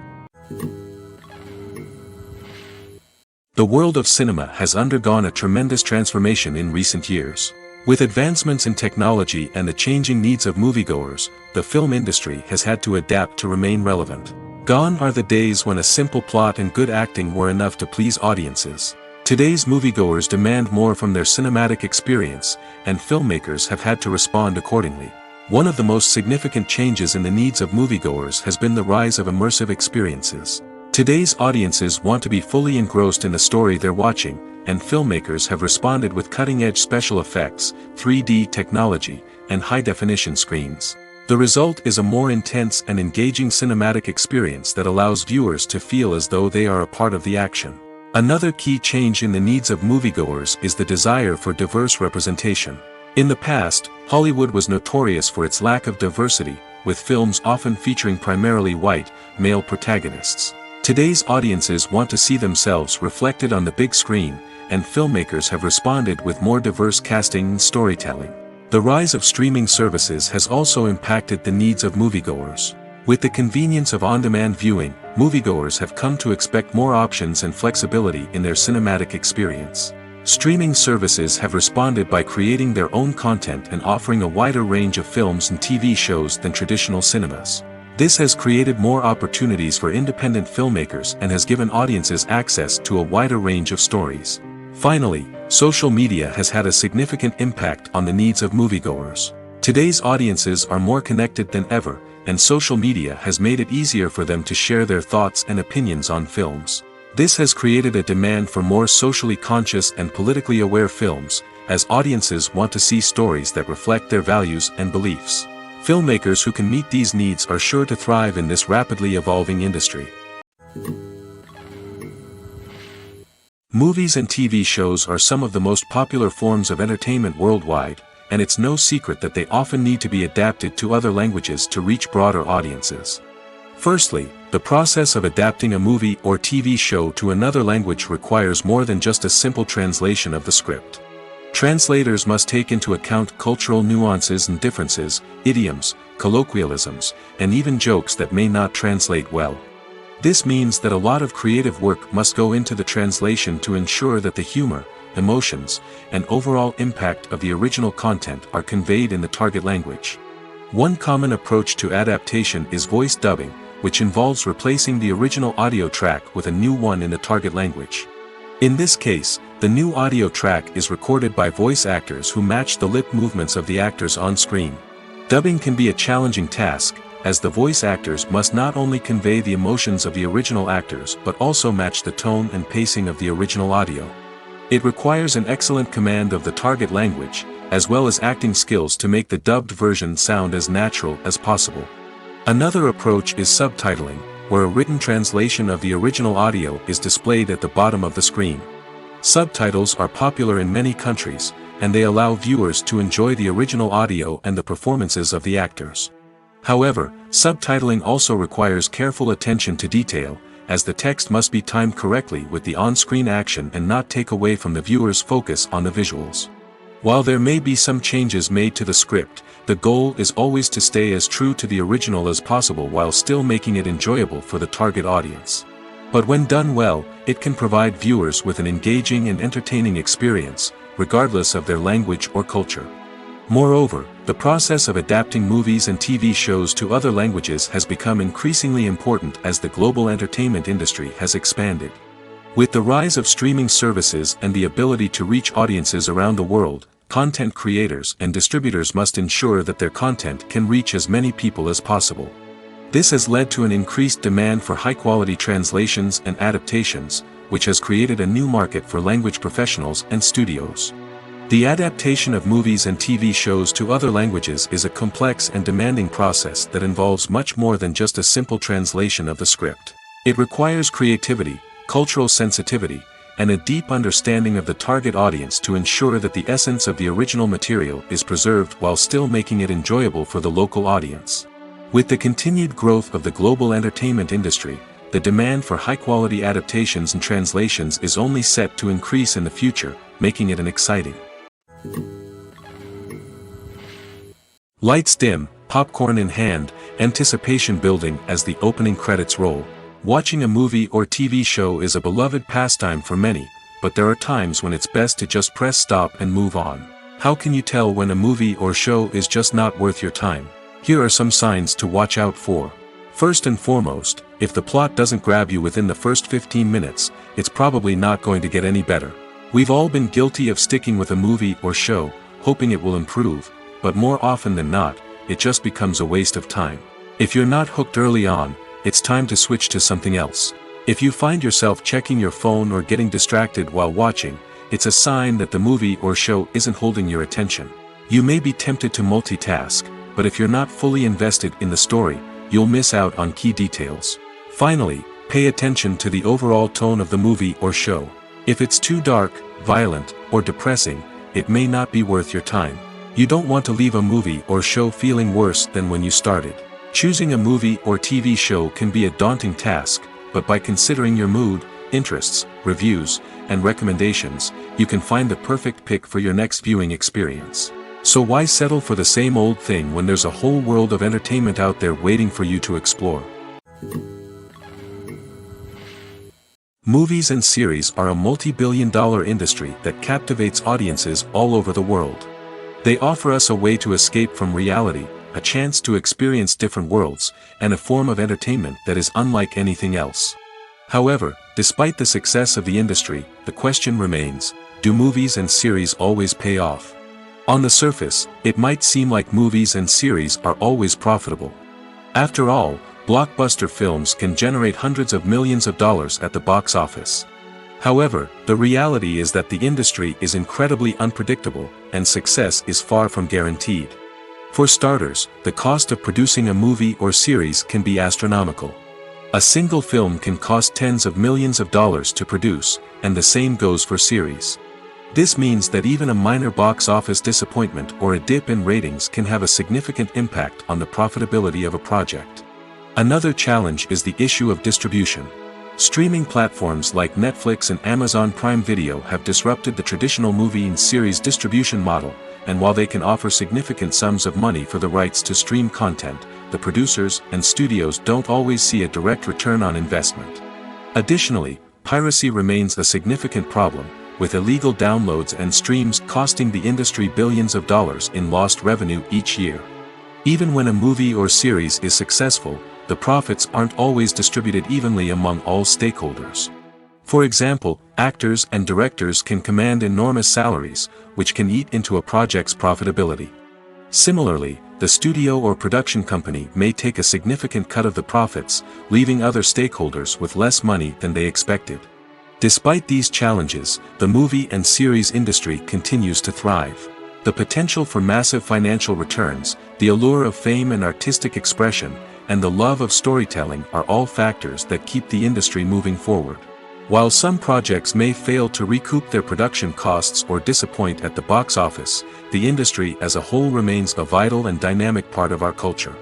The world of cinema has undergone a tremendous transformation in recent years. With advancements in technology and the changing needs of moviegoers, the film industry has had to adapt to remain relevant. Gone are the days when a simple plot and good acting were enough to please audiences. Today's moviegoers demand more from their cinematic experience, and filmmakers have had to respond accordingly. One of the most significant changes in the needs of moviegoers has been the rise of immersive experiences. Today's audiences want to be fully engrossed in the story they're watching, and filmmakers have responded with cutting-edge special effects, 3D technology, and high-definition screens. The result is a more intense and engaging cinematic experience that allows viewers to feel as though they are a part of the action. Another key change in the needs of moviegoers is the desire for diverse representation. In the past, Hollywood was notorious for its lack of diversity, with films often featuring primarily white, male protagonists. Today's audiences want to see themselves reflected on the big screen, and filmmakers have responded with more diverse casting and storytelling. The rise of streaming services has also impacted the needs of moviegoers. With the convenience of on-demand viewing, moviegoers have come to expect more options and flexibility in their cinematic experience. Streaming services have responded by creating their own content and offering a wider range of films and TV shows than traditional cinemas. This has created more opportunities for independent filmmakers and has given audiences access to a wider range of stories. Finally, social media has had a significant impact on the needs of moviegoers. Today's audiences are more connected than ever, and social media has made it easier for them to share their thoughts and opinions on films. This has created a demand for more socially conscious and politically aware films, as audiences want to see stories that reflect their values and beliefs. Filmmakers who can meet these needs are sure to thrive in this rapidly evolving industry. Movies and TV shows are some of the most popular forms of entertainment worldwide, and it's no secret that they often need to be adapted to other languages to reach broader audiences. Firstly, the process of adapting a movie or TV show to another language requires more than just a simple translation of the script. Translators must take into account cultural nuances and differences, idioms, colloquialisms, and even jokes that may not translate well. This means that a lot of creative work must go into the translation to ensure that the humor, emotions, and overall impact of the original content are conveyed in the target language. One common approach to adaptation is voice dubbing, which involves replacing the original audio track with a new one in the target language. In this case, the new audio track is recorded by voice actors who match the lip movements of the actors on screen. Dubbing can be a challenging task, as the voice actors must not only convey the emotions of the original actors but also match the tone and pacing of the original audio. It requires an excellent command of the target language, as well as acting skills to make the dubbed version sound as natural as possible. Another approach is subtitling, where a written translation of the original audio is displayed at the bottom of the screen. Subtitles are popular in many countries, and they allow viewers to enjoy the original audio and the performances of the actors. However, subtitling also requires careful attention to detail, as the text must be timed correctly with the on-screen action and not take away from the viewer's focus on the visuals. While there may be some changes made to the script, the goal is always to stay as true to the original as possible while still making it enjoyable for the target audience. But when done well, it can provide viewers with an engaging and entertaining experience, regardless of their language or culture. Moreover, the process of adapting movies and TV shows to other languages has become increasingly important as the global entertainment industry has expanded. With the rise of streaming services and the ability to reach audiences around the world, content creators and distributors must ensure that their content can reach as many people as possible. This has led to an increased demand for high-quality translations and adaptations, which has created a new market for language professionals and studios. The adaptation of movies and TV shows to other languages is a complex and demanding process that involves much more than just a simple translation of the script. It requires creativity, cultural sensitivity, and a deep understanding of the target audience to ensure that the essence of the original material is preserved while still making it enjoyable for the local audience. With the continued growth of the global entertainment industry, the demand for high-quality adaptations and translations is only set to increase in the future, making it an exciting. Lights dim, popcorn in hand, anticipation building as the opening credits roll. Watching a movie or TV show is a beloved pastime for many, but there are times when it's best to just press stop and move on. How can you tell when a movie or show is just not worth your time? Here are some signs to watch out for. First and foremost, if the plot doesn't grab you within the first 15 minutes, it's probably not going to get any better. We've all been guilty of sticking with a movie or show, hoping it will improve, but more often than not, it just becomes a waste of time. If you're not hooked early on, it's time to switch to something else. If you find yourself checking your phone or getting distracted while watching, it's a sign that the movie or show isn't holding your attention. You may be tempted to multitask, but if you're not fully invested in the story, you'll miss out on key details. Finally, pay attention to the overall tone of the movie or show. If it's too dark, violent, or depressing, it may not be worth your time. You don't want to leave a movie or show feeling worse than when you started. Choosing a movie or TV show can be a daunting task, but by considering your mood, interests, reviews, and recommendations, you can find the perfect pick for your next viewing experience. So why settle for the same old thing when there's a whole world of entertainment out there waiting for you to explore? Movies and series are a multi-billion-dollar industry that captivates audiences all over the world. They offer us a way to escape from reality, a chance to experience different worlds, and a form of entertainment that is unlike anything else. However, despite the success of the industry, the question remains, do movies and series always pay off? On the surface, it might seem like movies and series are always profitable. After all, blockbuster films can generate hundreds of millions of dollars at the box office. However, the reality is that the industry is incredibly unpredictable, and success is far from guaranteed. For starters, the cost of producing a movie or series can be astronomical. A single film can cost tens of millions of dollars to produce, and the same goes for series. This means that even a minor box office disappointment or a dip in ratings can have a significant impact on the profitability of a project. Another challenge is the issue of distribution. Streaming platforms like Netflix and Amazon Prime Video have disrupted the traditional movie and series distribution model, and while they can offer significant sums of money for the rights to stream content, the producers and studios don't always see a direct return on investment. Additionally, piracy remains a significant problem, with illegal downloads and streams costing the industry billions of dollars in lost revenue each year. Even when a movie or series is successful, the profits aren't always distributed evenly among all stakeholders. For example, actors and directors can command enormous salaries, which can eat into a project's profitability. Similarly, the studio or production company may take a significant cut of the profits, leaving other stakeholders with less money than they expected. Despite these challenges, the movie and series industry continues to thrive. The potential for massive financial returns, the allure of fame and artistic expression, and the love of storytelling are all factors that keep the industry moving forward. While some projects may fail to recoup their production costs or disappoint at the box office, the industry as a whole remains a vital and dynamic part of our culture.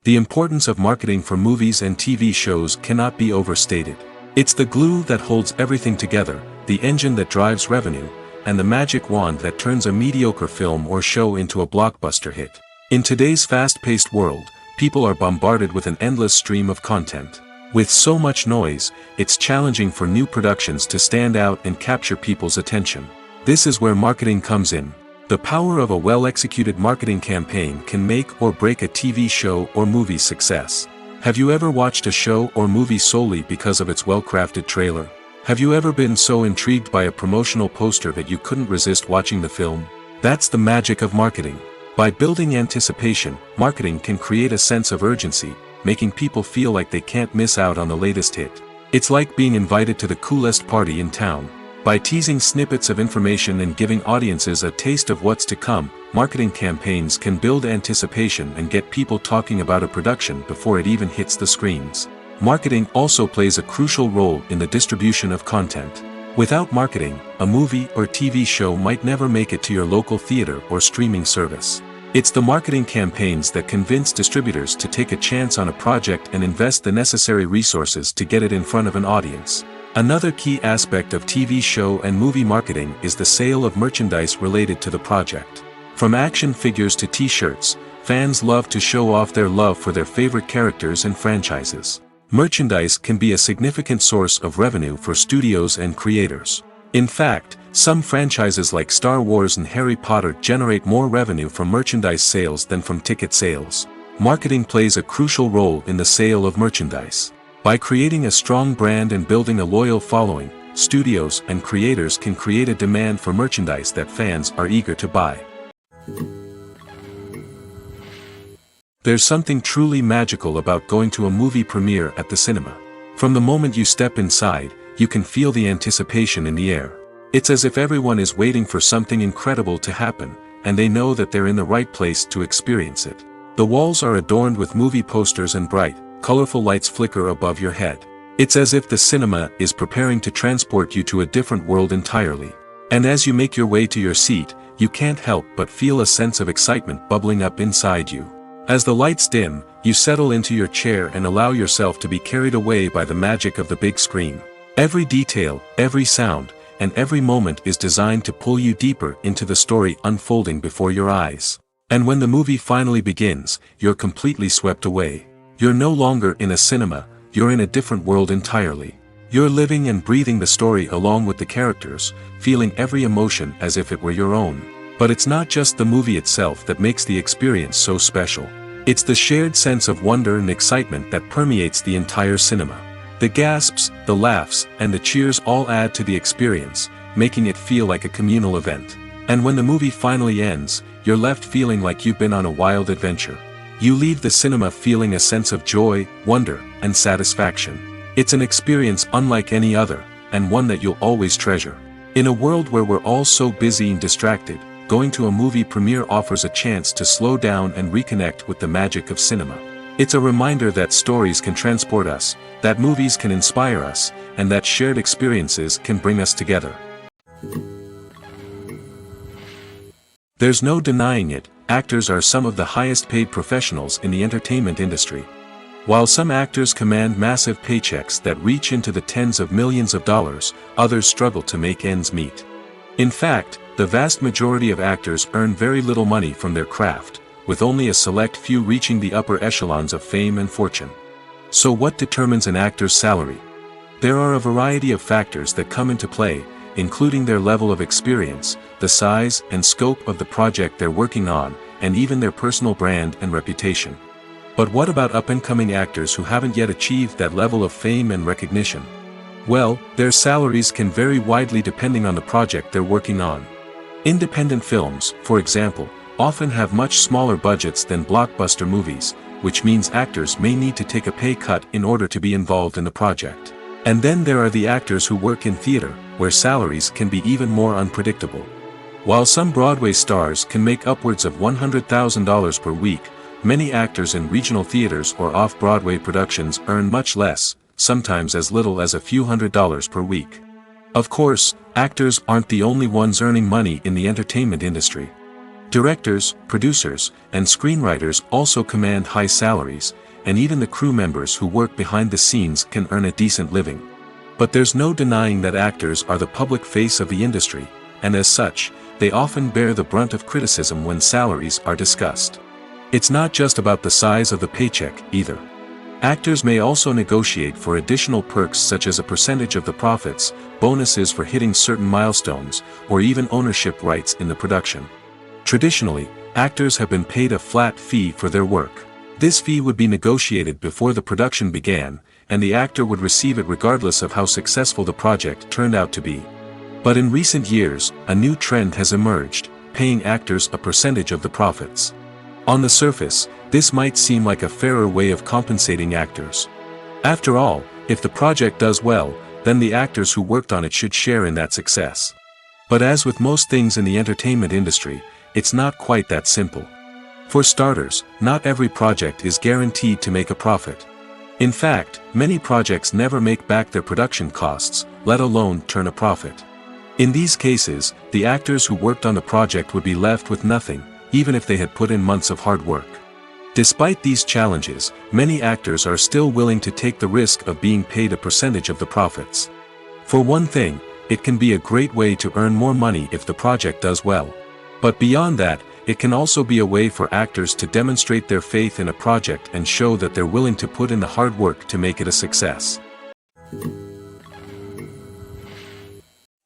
The importance of marketing for movies and TV shows cannot be overstated. It's the glue that holds everything together, the engine that drives revenue, and the magic wand that turns a mediocre film or show into a blockbuster hit. In today's fast-paced world, people are bombarded with an endless stream of content. With so much noise, it's challenging for new productions to stand out and capture people's attention. This is where marketing comes in. The power of a well-executed marketing campaign can make or break a TV show or movie's success. Have you ever watched a show or movie solely because of its well-crafted trailer? Have you ever been so intrigued by a promotional poster that you couldn't resist watching the film? That's the magic of marketing. By building anticipation, marketing can create a sense of urgency, making people feel like they can't miss out on the latest hit. It's like being invited to the coolest party in town. By teasing snippets of information and giving audiences a taste of what's to come, marketing campaigns can build anticipation and get people talking about a production before it even hits the screens. Marketing also plays a crucial role in the distribution of content. Without marketing, a movie or TV show might never make it to your local theater or streaming service. It's the marketing campaigns that convince distributors to take a chance on a project and invest the necessary resources to get it in front of an audience. Another key aspect of TV show and movie marketing is the sale of merchandise related to the project. From action figures to t-shirts, fans love to show off their love for their favorite characters and franchises. Merchandise can be a significant source of revenue for studios and creators. In fact, some franchises like Star Wars and Harry Potter generate more revenue from merchandise sales than from ticket sales. Marketing plays a crucial role in the sale of merchandise. By creating a strong brand and building a loyal following, studios and creators can create a demand for merchandise that fans are eager to buy. There's something truly magical about going to a movie premiere at the cinema. From the moment you step inside, you can feel the anticipation in the air. It's as if everyone is waiting for something incredible to happen, and they know that they're in the right place to experience it. The walls are adorned with movie posters and bright, colorful lights flicker above your head. It's as if the cinema is preparing to transport you to a different world entirely. And as you make your way to your seat, you can't help but feel a sense of excitement bubbling up inside you. As the lights dim, you settle into your chair and allow yourself to be carried away by the magic of the big screen. Every detail, every sound, and every moment is designed to pull you deeper into the story unfolding before your eyes. And when the movie finally begins, you're completely swept away. You're no longer in a cinema, you're in a different world entirely. You're living and breathing the story along with the characters, feeling every emotion as if it were your own. But it's not just the movie itself that makes the experience so special. It's the shared sense of wonder and excitement that permeates the entire cinema. The gasps, the laughs, and the cheers all add to the experience, making it feel like a communal event. And when the movie finally ends, you're left feeling like you've been on a wild adventure. You leave the cinema feeling a sense of joy, wonder, and satisfaction. It's an experience unlike any other, and one that you'll always treasure. In a world where we're all so busy and distracted, going to a movie premiere offers a chance to slow down and reconnect with the magic of cinema. It's a reminder that stories can transport us, that movies can inspire us, and that shared experiences can bring us together. There's no denying it, actors are some of the highest paid professionals in the entertainment industry. While some actors command massive paychecks that reach into the tens of millions of dollars, others struggle to make ends meet. In fact, the vast majority of actors earn very little money from their craft, with only a select few reaching the upper echelons of fame and fortune. So what determines an actor's salary? There are a variety of factors that come into play, including their level of experience, the size and scope of the project they're working on, and even their personal brand and reputation. But what about up-and-coming actors who haven't yet achieved that level of fame and recognition? Well, their salaries can vary widely depending on the project they're working on. Independent films, for example, often have much smaller budgets than blockbuster movies, which means actors may need to take a pay cut in order to be involved in the project. And then there are the actors who work in theater, where salaries can be even more unpredictable. While some Broadway stars can make upwards of $100,000 per week, many actors in regional theaters or off-Broadway productions earn much less, sometimes as little as a few $100s per week. Of course, actors aren't the only ones earning money in the entertainment industry. Directors, producers, and screenwriters also command high salaries, and even the crew members who work behind the scenes can earn a decent living. But there's no denying that actors are the public face of the industry, and as such, they often bear the brunt of criticism when salaries are discussed. It's not just about the size of the paycheck, either. Actors may also negotiate for additional perks such as a percentage of the profits, bonuses for hitting certain milestones, or even ownership rights in the production. Traditionally, actors have been paid a flat fee for their work. This fee would be negotiated before the production began, and the actor would receive it regardless of how successful the project turned out to be. But in recent years, a new trend has emerged, paying actors a percentage of the profits. On the surface, this might seem like a fairer way of compensating actors. After all, if the project does well, then the actors who worked on it should share in that success. But as with most things in the entertainment industry, it's not quite that simple. For starters, not every project is guaranteed to make a profit. In fact, many projects never make back their production costs, let alone turn a profit. In these cases, the actors who worked on the project would be left with nothing, even if they had put in months of hard work. Despite these challenges, many actors are still willing to take the risk of being paid a percentage of the profits. For one thing, it can be a great way to earn more money if the project does well. But beyond that, it can also be a way for actors to demonstrate their faith in a project and show that they're willing to put in the hard work to make it a success.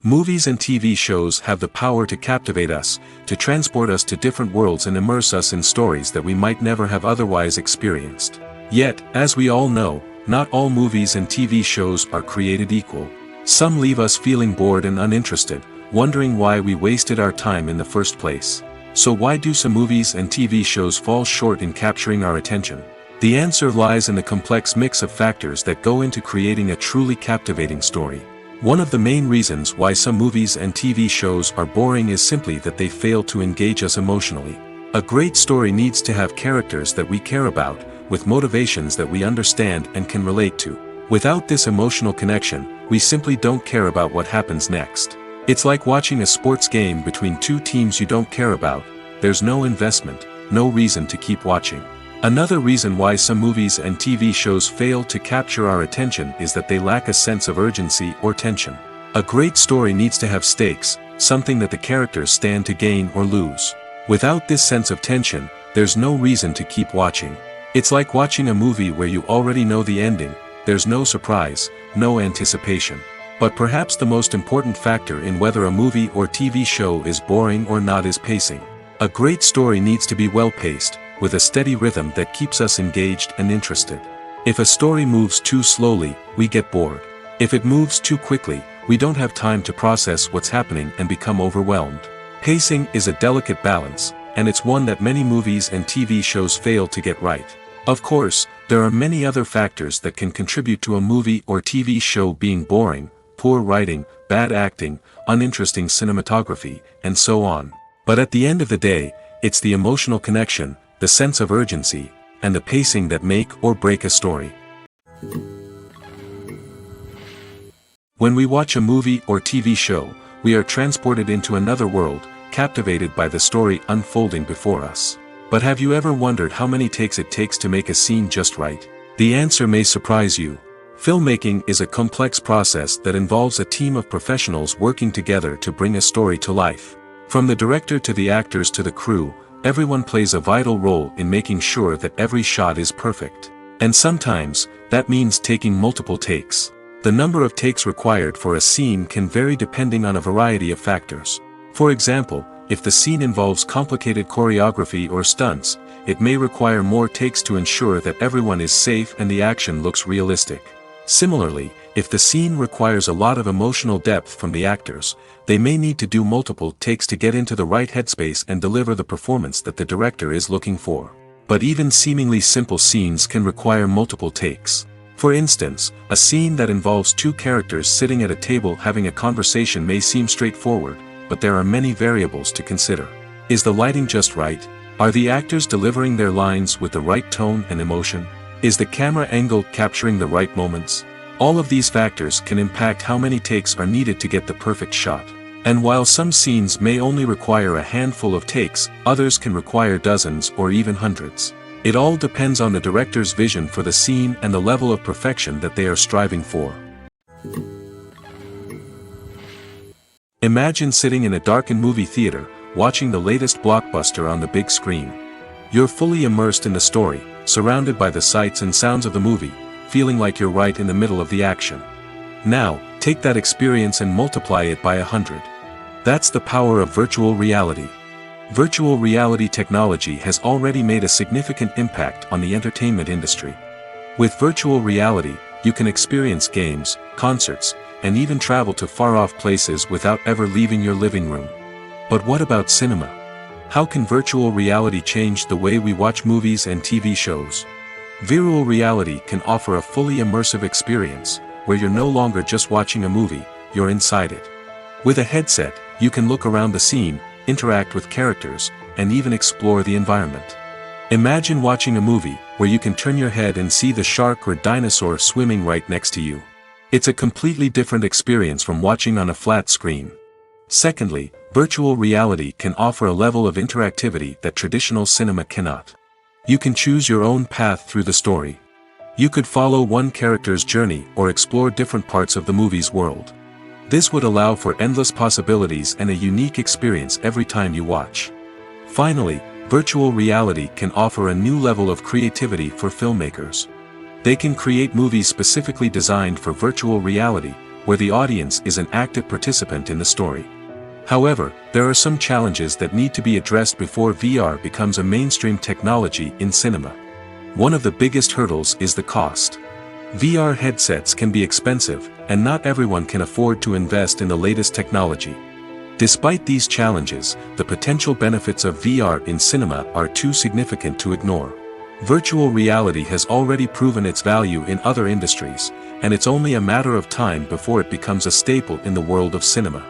Movies and TV shows have the power to captivate us, to transport us to different worlds and immerse us in stories that we might never have otherwise experienced. Yet, as we all know, not all movies and TV shows are created equal. Some leave us feeling bored and uninterested, wondering why we wasted our time in the first place. So why do some movies and TV shows fall short in capturing our attention? The answer lies in the complex mix of factors that go into creating a truly captivating story. One of the main reasons why some movies and TV shows are boring is simply that they fail to engage us emotionally. A great story needs to have characters that we care about, with motivations that we understand and can relate to. Without this emotional connection, we simply don't care about what happens next. It's like watching a sports game between two teams you don't care about. There's no investment, no reason to keep watching. Another reason why some movies and TV shows fail to capture our attention is that they lack a sense of urgency or tension. A great story needs to have stakes, something that the characters stand to gain or lose. Without this sense of tension, there's no reason to keep watching. It's like watching a movie where you already know the ending. There's no surprise, no anticipation. But perhaps the most important factor in whether a movie or TV show is boring or not is pacing. A great story needs to be well-paced, with a steady rhythm that keeps us engaged and interested. If a story moves too slowly, we get bored. If it moves too quickly, we don't have time to process what's happening and become overwhelmed. Pacing is a delicate balance, and it's one that many movies and TV shows fail to get right. Of course, there are many other factors that can contribute to a movie or TV show being boring: poor writing, bad acting, uninteresting cinematography, and so on. But at the end of the day, it's the emotional connection, the sense of urgency, and the pacing that make or break a story. When we watch a movie or TV show, we are transported into another world, captivated by the story unfolding before us. But have you ever wondered how many takes it takes to make a scene just right? The answer may surprise you. Filmmaking is a complex process that involves a team of professionals working together to bring a story to life. From the director to the actors to the crew, everyone plays a vital role in making sure that every shot is perfect. And sometimes, that means taking multiple takes. The number of takes required for a scene can vary depending on a variety of factors. For example, if the scene involves complicated choreography or stunts, it may require more takes to ensure that everyone is safe and the action looks realistic. Similarly, if the scene requires a lot of emotional depth from the actors, they may need to do multiple takes to get into the right headspace and deliver the performance that the director is looking for. But even seemingly simple scenes can require multiple takes. For instance, a scene that involves two characters sitting at a table having a conversation may seem straightforward, but there are many variables to consider. Is the lighting just right? Are the actors delivering their lines with the right tone and emotion? Is the camera angle capturing the right moments? All of these factors can impact how many takes are needed to get the perfect shot. And while some scenes may only require a handful of takes, others can require dozens or even hundreds. It all depends on the director's vision for the scene and the level of perfection that they are striving for. Imagine sitting in a darkened movie theater, watching the latest blockbuster on the big screen. You're fully immersed in the story, surrounded by the sights and sounds of the movie, feeling like you're right in the middle of the action. Now, take that experience and multiply it by 100. That's the power of virtual reality. Virtual reality technology has already made a significant impact on the entertainment industry. With virtual reality, you can experience games, concerts, and even travel to far-off places without ever leaving your living room. But what about cinema? How can virtual reality change the way we watch movies and TV shows? Virtual reality can offer a fully immersive experience, where you're no longer just watching a movie, you're inside it. With a headset, you can look around the scene, interact with characters, and even explore the environment. Imagine watching a movie where you can turn your head and see the shark or dinosaur swimming right next to you. It's a completely different experience from watching on a flat screen. Secondly, virtual reality can offer a level of interactivity that traditional cinema cannot. You can choose your own path through the story. You could follow one character's journey or explore different parts of the movie's world. This would allow for endless possibilities and a unique experience every time you watch. Finally, virtual reality can offer a new level of creativity for filmmakers. They can create movies specifically designed for virtual reality, where the audience is an active participant in the story. However, there are some challenges that need to be addressed before VR becomes a mainstream technology in cinema. One of the biggest hurdles is the cost. VR headsets can be expensive, and not everyone can afford to invest in the latest technology. Despite these challenges, the potential benefits of VR in cinema are too significant to ignore. Virtual reality has already proven its value in other industries, and it's only a matter of time before it becomes a staple in the world of cinema.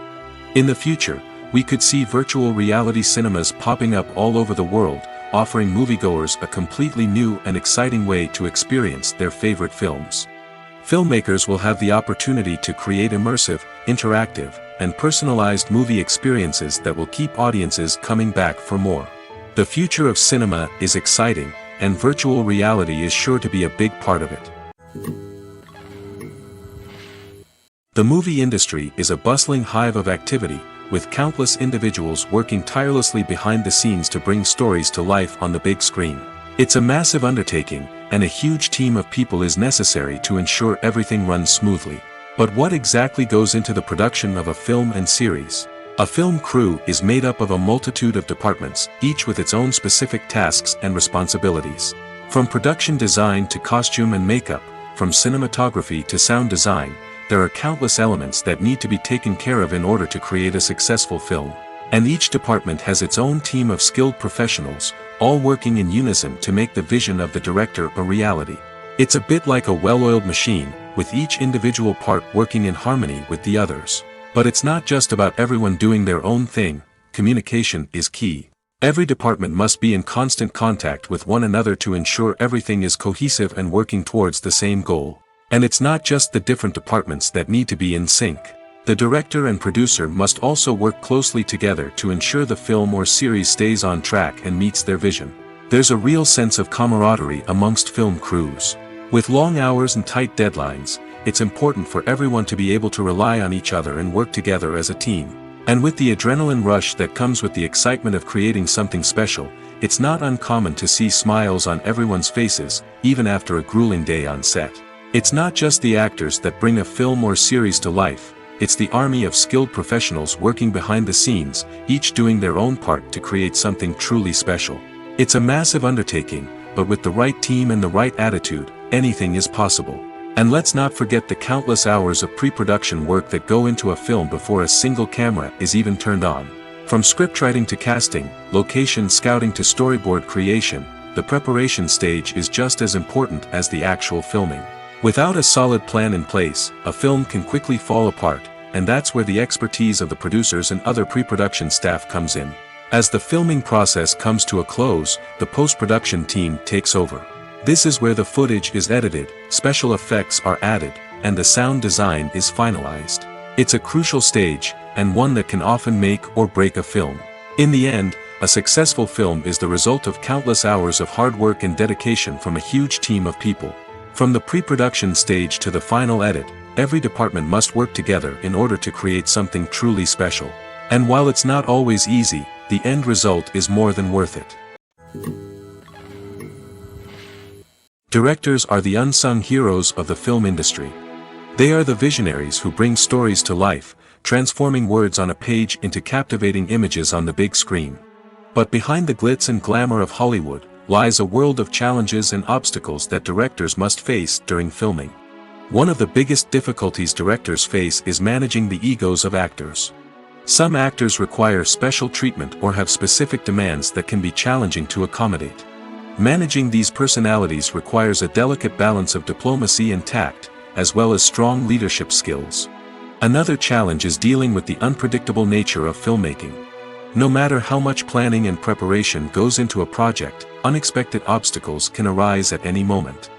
In the future, we could see virtual reality cinemas popping up all over the world, offering moviegoers a completely new and exciting way to experience their favorite films. Filmmakers will have the opportunity to create immersive, interactive, and personalized movie experiences that will keep audiences coming back for more. The future of cinema is exciting, and virtual reality is sure to be a big part of it. The movie industry is a bustling hive of activity, with countless individuals working tirelessly behind the scenes to bring stories to life on the big screen. It's a massive undertaking, and a huge team of people is necessary to ensure everything runs smoothly. But what exactly goes into the production of a film and series? A film crew is made up of a multitude of departments, each with its own specific tasks and responsibilities. From production design to costume and makeup, from cinematography to sound design, there are countless elements that need to be taken care of in order to create a successful film. And each department has its own team of skilled professionals, all working in unison to make the vision of the director a reality. It's a bit like a well-oiled machine, with each individual part working in harmony with the others. But it's not just about everyone doing their own thing. Communication is key. Every department must be in constant contact with one another to ensure everything is cohesive and working towards the same goal. And it's not just the different departments that need to be in sync. The director and producer must also work closely together to ensure the film or series stays on track and meets their vision. There's a real sense of camaraderie amongst film crews. With long hours and tight deadlines, it's important for everyone to be able to rely on each other and work together as a team. And with the adrenaline rush that comes with the excitement of creating something special, it's not uncommon to see smiles on everyone's faces, even after a grueling day on set. It's not just the actors that bring a film or series to life, it's the army of skilled professionals working behind the scenes, each doing their own part to create something truly special. It's a massive undertaking, but with the right team and the right attitude, anything is possible. And let's not forget the countless hours of pre-production work that go into a film before a single camera is even turned on. From scriptwriting to casting, location scouting to storyboard creation, the preparation stage is just as important as the actual filming. Without a solid plan in place, a film can quickly fall apart, and that's where the expertise of the producers and other pre-production staff comes in. As the filming process comes to a close, the post-production team takes over. This is where the footage is edited, special effects are added, and the sound design is finalized. It's a crucial stage, and one that can often make or break a film. In the end, a successful film is the result of countless hours of hard work and dedication from a huge team of people. From the pre-production stage to the final edit, every department must work together in order to create something truly special. And while it's not always easy, the end result is more than worth it. Directors are the unsung heroes of the film industry. They are the visionaries who bring stories to life, transforming words on a page into captivating images on the big screen. But behind the glitz and glamour of Hollywood lies a world of challenges and obstacles that directors must face during filming. One of the biggest difficulties directors face is managing the egos of actors. Some actors require special treatment or have specific demands that can be challenging to accommodate. Managing these personalities requires a delicate balance of diplomacy and tact, as well as strong leadership skills. Another challenge is dealing with the unpredictable nature of filmmaking. No matter how much planning and preparation goes into a project, unexpected obstacles can arise at any moment.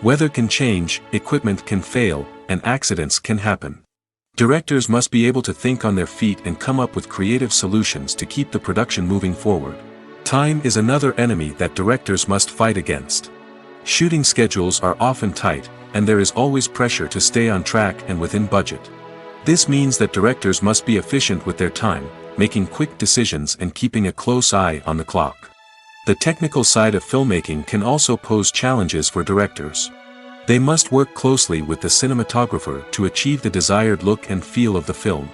Weather can change, equipment can fail, and accidents can happen. Directors must be able to think on their feet and come up with creative solutions to keep the production moving forward. Time is another enemy that directors must fight against. Shooting schedules are often tight, and there is always pressure to stay on track and within budget. This means that directors must be efficient with their time, making quick decisions and keeping a close eye on the clock. The technical side of filmmaking can also pose challenges for directors. They must work closely with the cinematographer to achieve the desired look and feel of the film.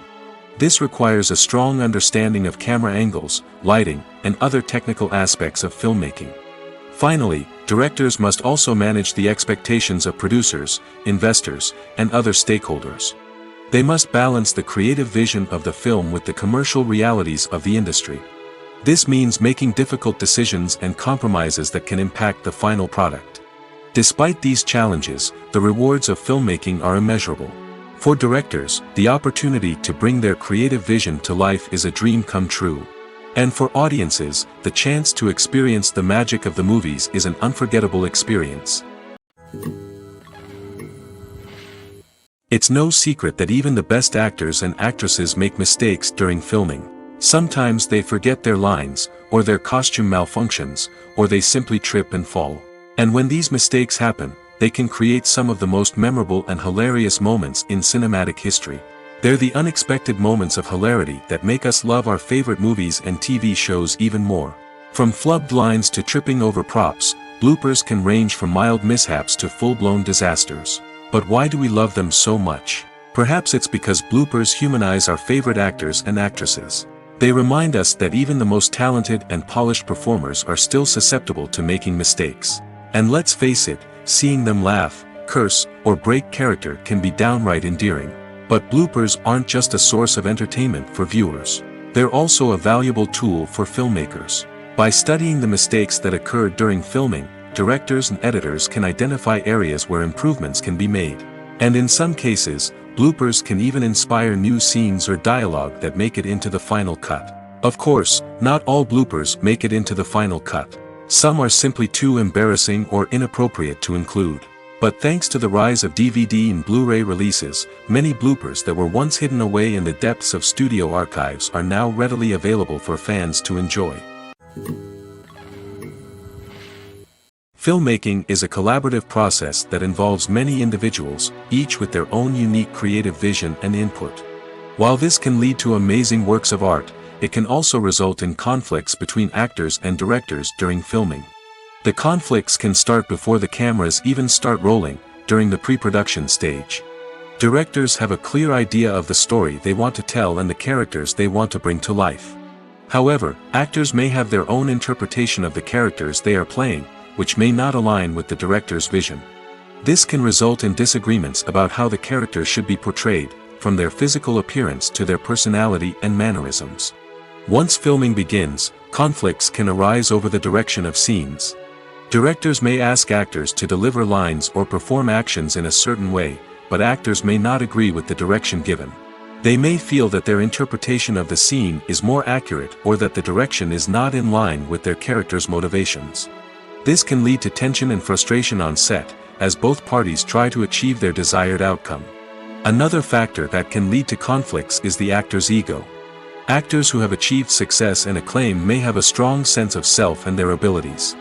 This requires a strong understanding of camera angles, lighting, and other technical aspects of filmmaking. Finally, directors must also manage the expectations of producers, investors, and other stakeholders. They must balance the creative vision of the film with the commercial realities of the industry. This means making difficult decisions and compromises that can impact the final product. Despite these challenges, the rewards of filmmaking are immeasurable. For directors, the opportunity to bring their creative vision to life is a dream come true. And for audiences, the chance to experience the magic of the movies is an unforgettable experience. It's no secret that even the best actors and actresses make mistakes during filming. Sometimes they forget their lines, or their costume malfunctions, or they simply trip and fall. And when these mistakes happen, they can create some of the most memorable and hilarious moments in cinematic history. They're the unexpected moments of hilarity that make us love our favorite movies and TV shows even more. From flubbed lines to tripping over props, bloopers can range from mild mishaps to full-blown disasters. But why do we love them so much? Perhaps it's because bloopers humanize our favorite actors and actresses. They remind us that even the most talented and polished performers are still susceptible to making mistakes. And let's face it, seeing them laugh, curse, or break character can be downright endearing. But bloopers aren't just a source of entertainment for viewers. They're also a valuable tool for filmmakers. By studying the mistakes that occurred during filming, directors and editors can identify areas where improvements can be made. And in some cases, bloopers can even inspire new scenes or dialogue that make it into the final cut. Of course, not all bloopers make it into the final cut. Some are simply too embarrassing or inappropriate to include. But thanks to the rise of DVD and Blu-ray releases, many bloopers that were once hidden away in the depths of studio archives are now readily available for fans to enjoy. Filmmaking is a collaborative process that involves many individuals, each with their own unique creative vision and input. While this can lead to amazing works of art, it can also result in conflicts between actors and directors during filming. The conflicts can start before the cameras even start rolling, during the pre-production stage. Directors have a clear idea of the story they want to tell and the characters they want to bring to life. However, actors may have their own interpretation of the characters they are playing, which may not align with the director's vision. This can result in disagreements about how the characters should be portrayed, from their physical appearance to their personality and mannerisms. Once filming begins, conflicts can arise over the direction of scenes. Directors may ask actors to deliver lines or perform actions in a certain way, but actors may not agree with the direction given. They may feel that their interpretation of the scene is more accurate or that the direction is not in line with their character's motivations. This can lead to tension and frustration on set, as both parties try to achieve their desired outcome. Another factor that can lead to conflicts is the actor's ego. Actors who have achieved success and acclaim may have a strong sense of self and their abilities.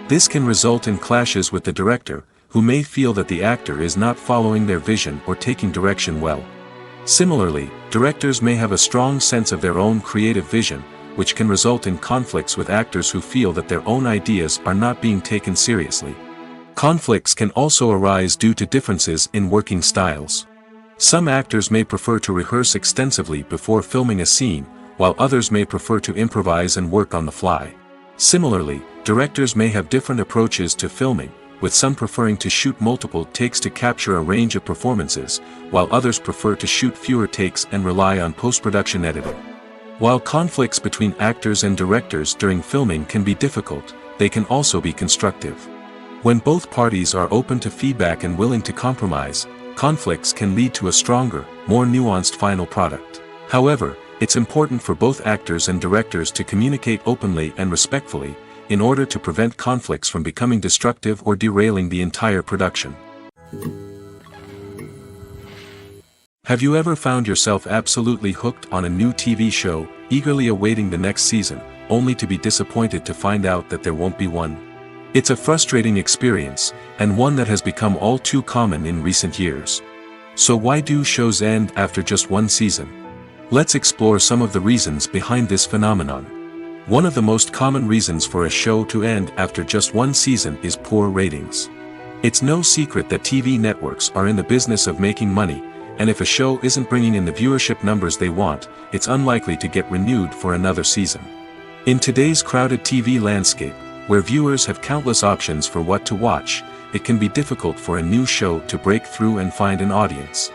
This can result in clashes with the director, who may feel that the actor is not following their vision or taking direction well. Similarly, directors may have a strong sense of their own creative vision, which can result in conflicts with actors who feel that their own ideas are not being taken seriously. Conflicts can also arise due to differences in working styles. Some actors may prefer to rehearse extensively before filming a scene, while others may prefer to improvise and work on the fly. Similarly, directors may have different approaches to filming, with some preferring to shoot multiple takes to capture a range of performances, while others prefer to shoot fewer takes and rely on post-production editing. While conflicts between actors and directors during filming can be difficult, they can also be constructive. When both parties are open to feedback and willing to compromise, conflicts can lead to a stronger, more nuanced final product. However, it's important for both actors and directors to communicate openly and respectfully, in order to prevent conflicts from becoming destructive or derailing the entire production. Have you ever found yourself absolutely hooked on a new TV show, eagerly awaiting the next season, only to be disappointed to find out that there won't be one? It's a frustrating experience, and one that has become all too common in recent years. So why do shows end after just one season? Let's explore some of the reasons behind this phenomenon. One of the most common reasons for a show to end after just one season is poor ratings. It's no secret that TV networks are in the business of making money, and if a show isn't bringing in the viewership numbers they want, it's unlikely to get renewed for another season. In today's crowded TV landscape, where viewers have countless options for what to watch, it can be difficult for a new show to break through and find an audience.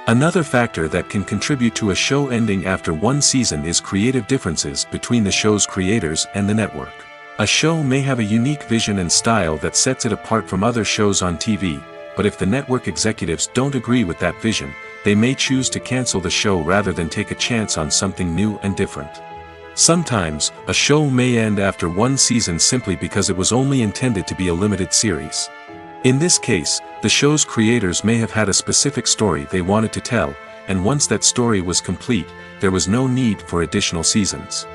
Another factor that can contribute to a show ending after one season is creative differences between the show's creators and the network. A show may have a unique vision and style that sets it apart from other shows on TV, but if the network executives don't agree with that vision, they may choose to cancel the show rather than take a chance on something new and different. Sometimes, a show may end after one season simply because it was only intended to be a limited series. In this case, the show's creators may have had a specific story they wanted to tell, and once that story was complete, there was no need for additional seasons.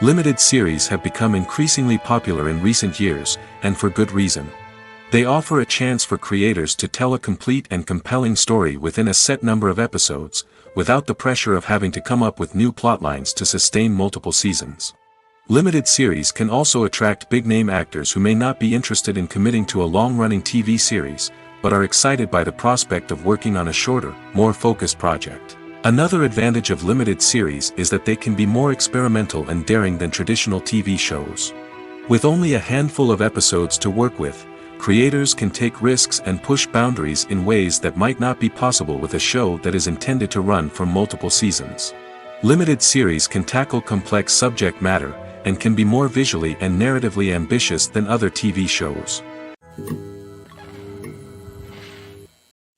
Limited series have become increasingly popular in recent years, and for good reason. They offer a chance for creators to tell a complete and compelling story within a set number of episodes, without the pressure of having to come up with new plotlines to sustain multiple seasons. Limited series can also attract big-name actors who may not be interested in committing to a long-running TV series, but are excited by the prospect of working on a shorter, more focused project. Another advantage of limited series is that they can be more experimental and daring than traditional TV shows. With only a handful of episodes to work with, creators can take risks and push boundaries in ways that might not be possible with a show that is intended to run for multiple seasons. Limited series can tackle complex subject matter, and can be more visually and narratively ambitious than other TV shows.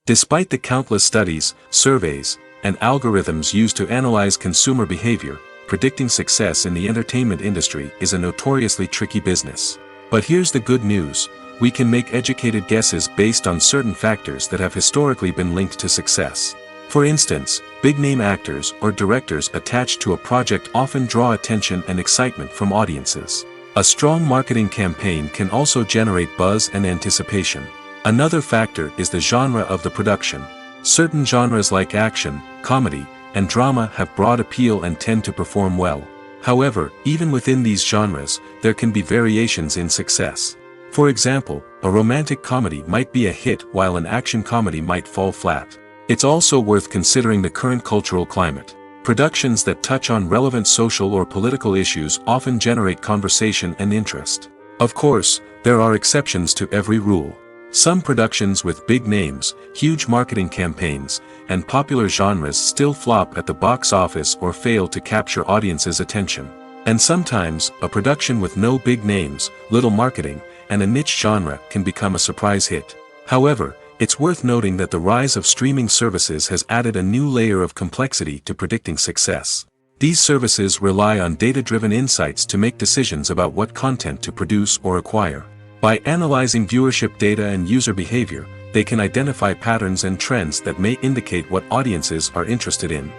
Despite the countless studies, surveys, and algorithms used to analyze consumer behavior, predicting success in the entertainment industry is a notoriously tricky business. But here's the good news: we can make educated guesses based on certain factors that have historically been linked to success. For instance, big-name actors or directors attached to a project often draw attention and excitement from audiences. A strong marketing campaign can also generate buzz and anticipation. Another factor is the genre of the production. Certain genres like action, comedy, and drama have broad appeal and tend to perform well. However, even within these genres, there can be variations in success. For example, a romantic comedy might be a hit while an action comedy might fall flat. It's also worth considering the current cultural climate. Productions that touch on relevant social or political issues often generate conversation and interest. Of course, there are exceptions to every rule. Some productions with big names, huge marketing campaigns, and popular genres still flop at the box office or fail to capture audiences' attention. And sometimes, a production with no big names, little marketing, and a niche genre can become a surprise hit. However, it's worth noting that the rise of streaming services has added a new layer of complexity to predicting success. These services rely on data-driven insights to make decisions about what content to produce or acquire. By analyzing viewership data and user behavior, they can identify patterns and trends that may indicate what audiences are interested in.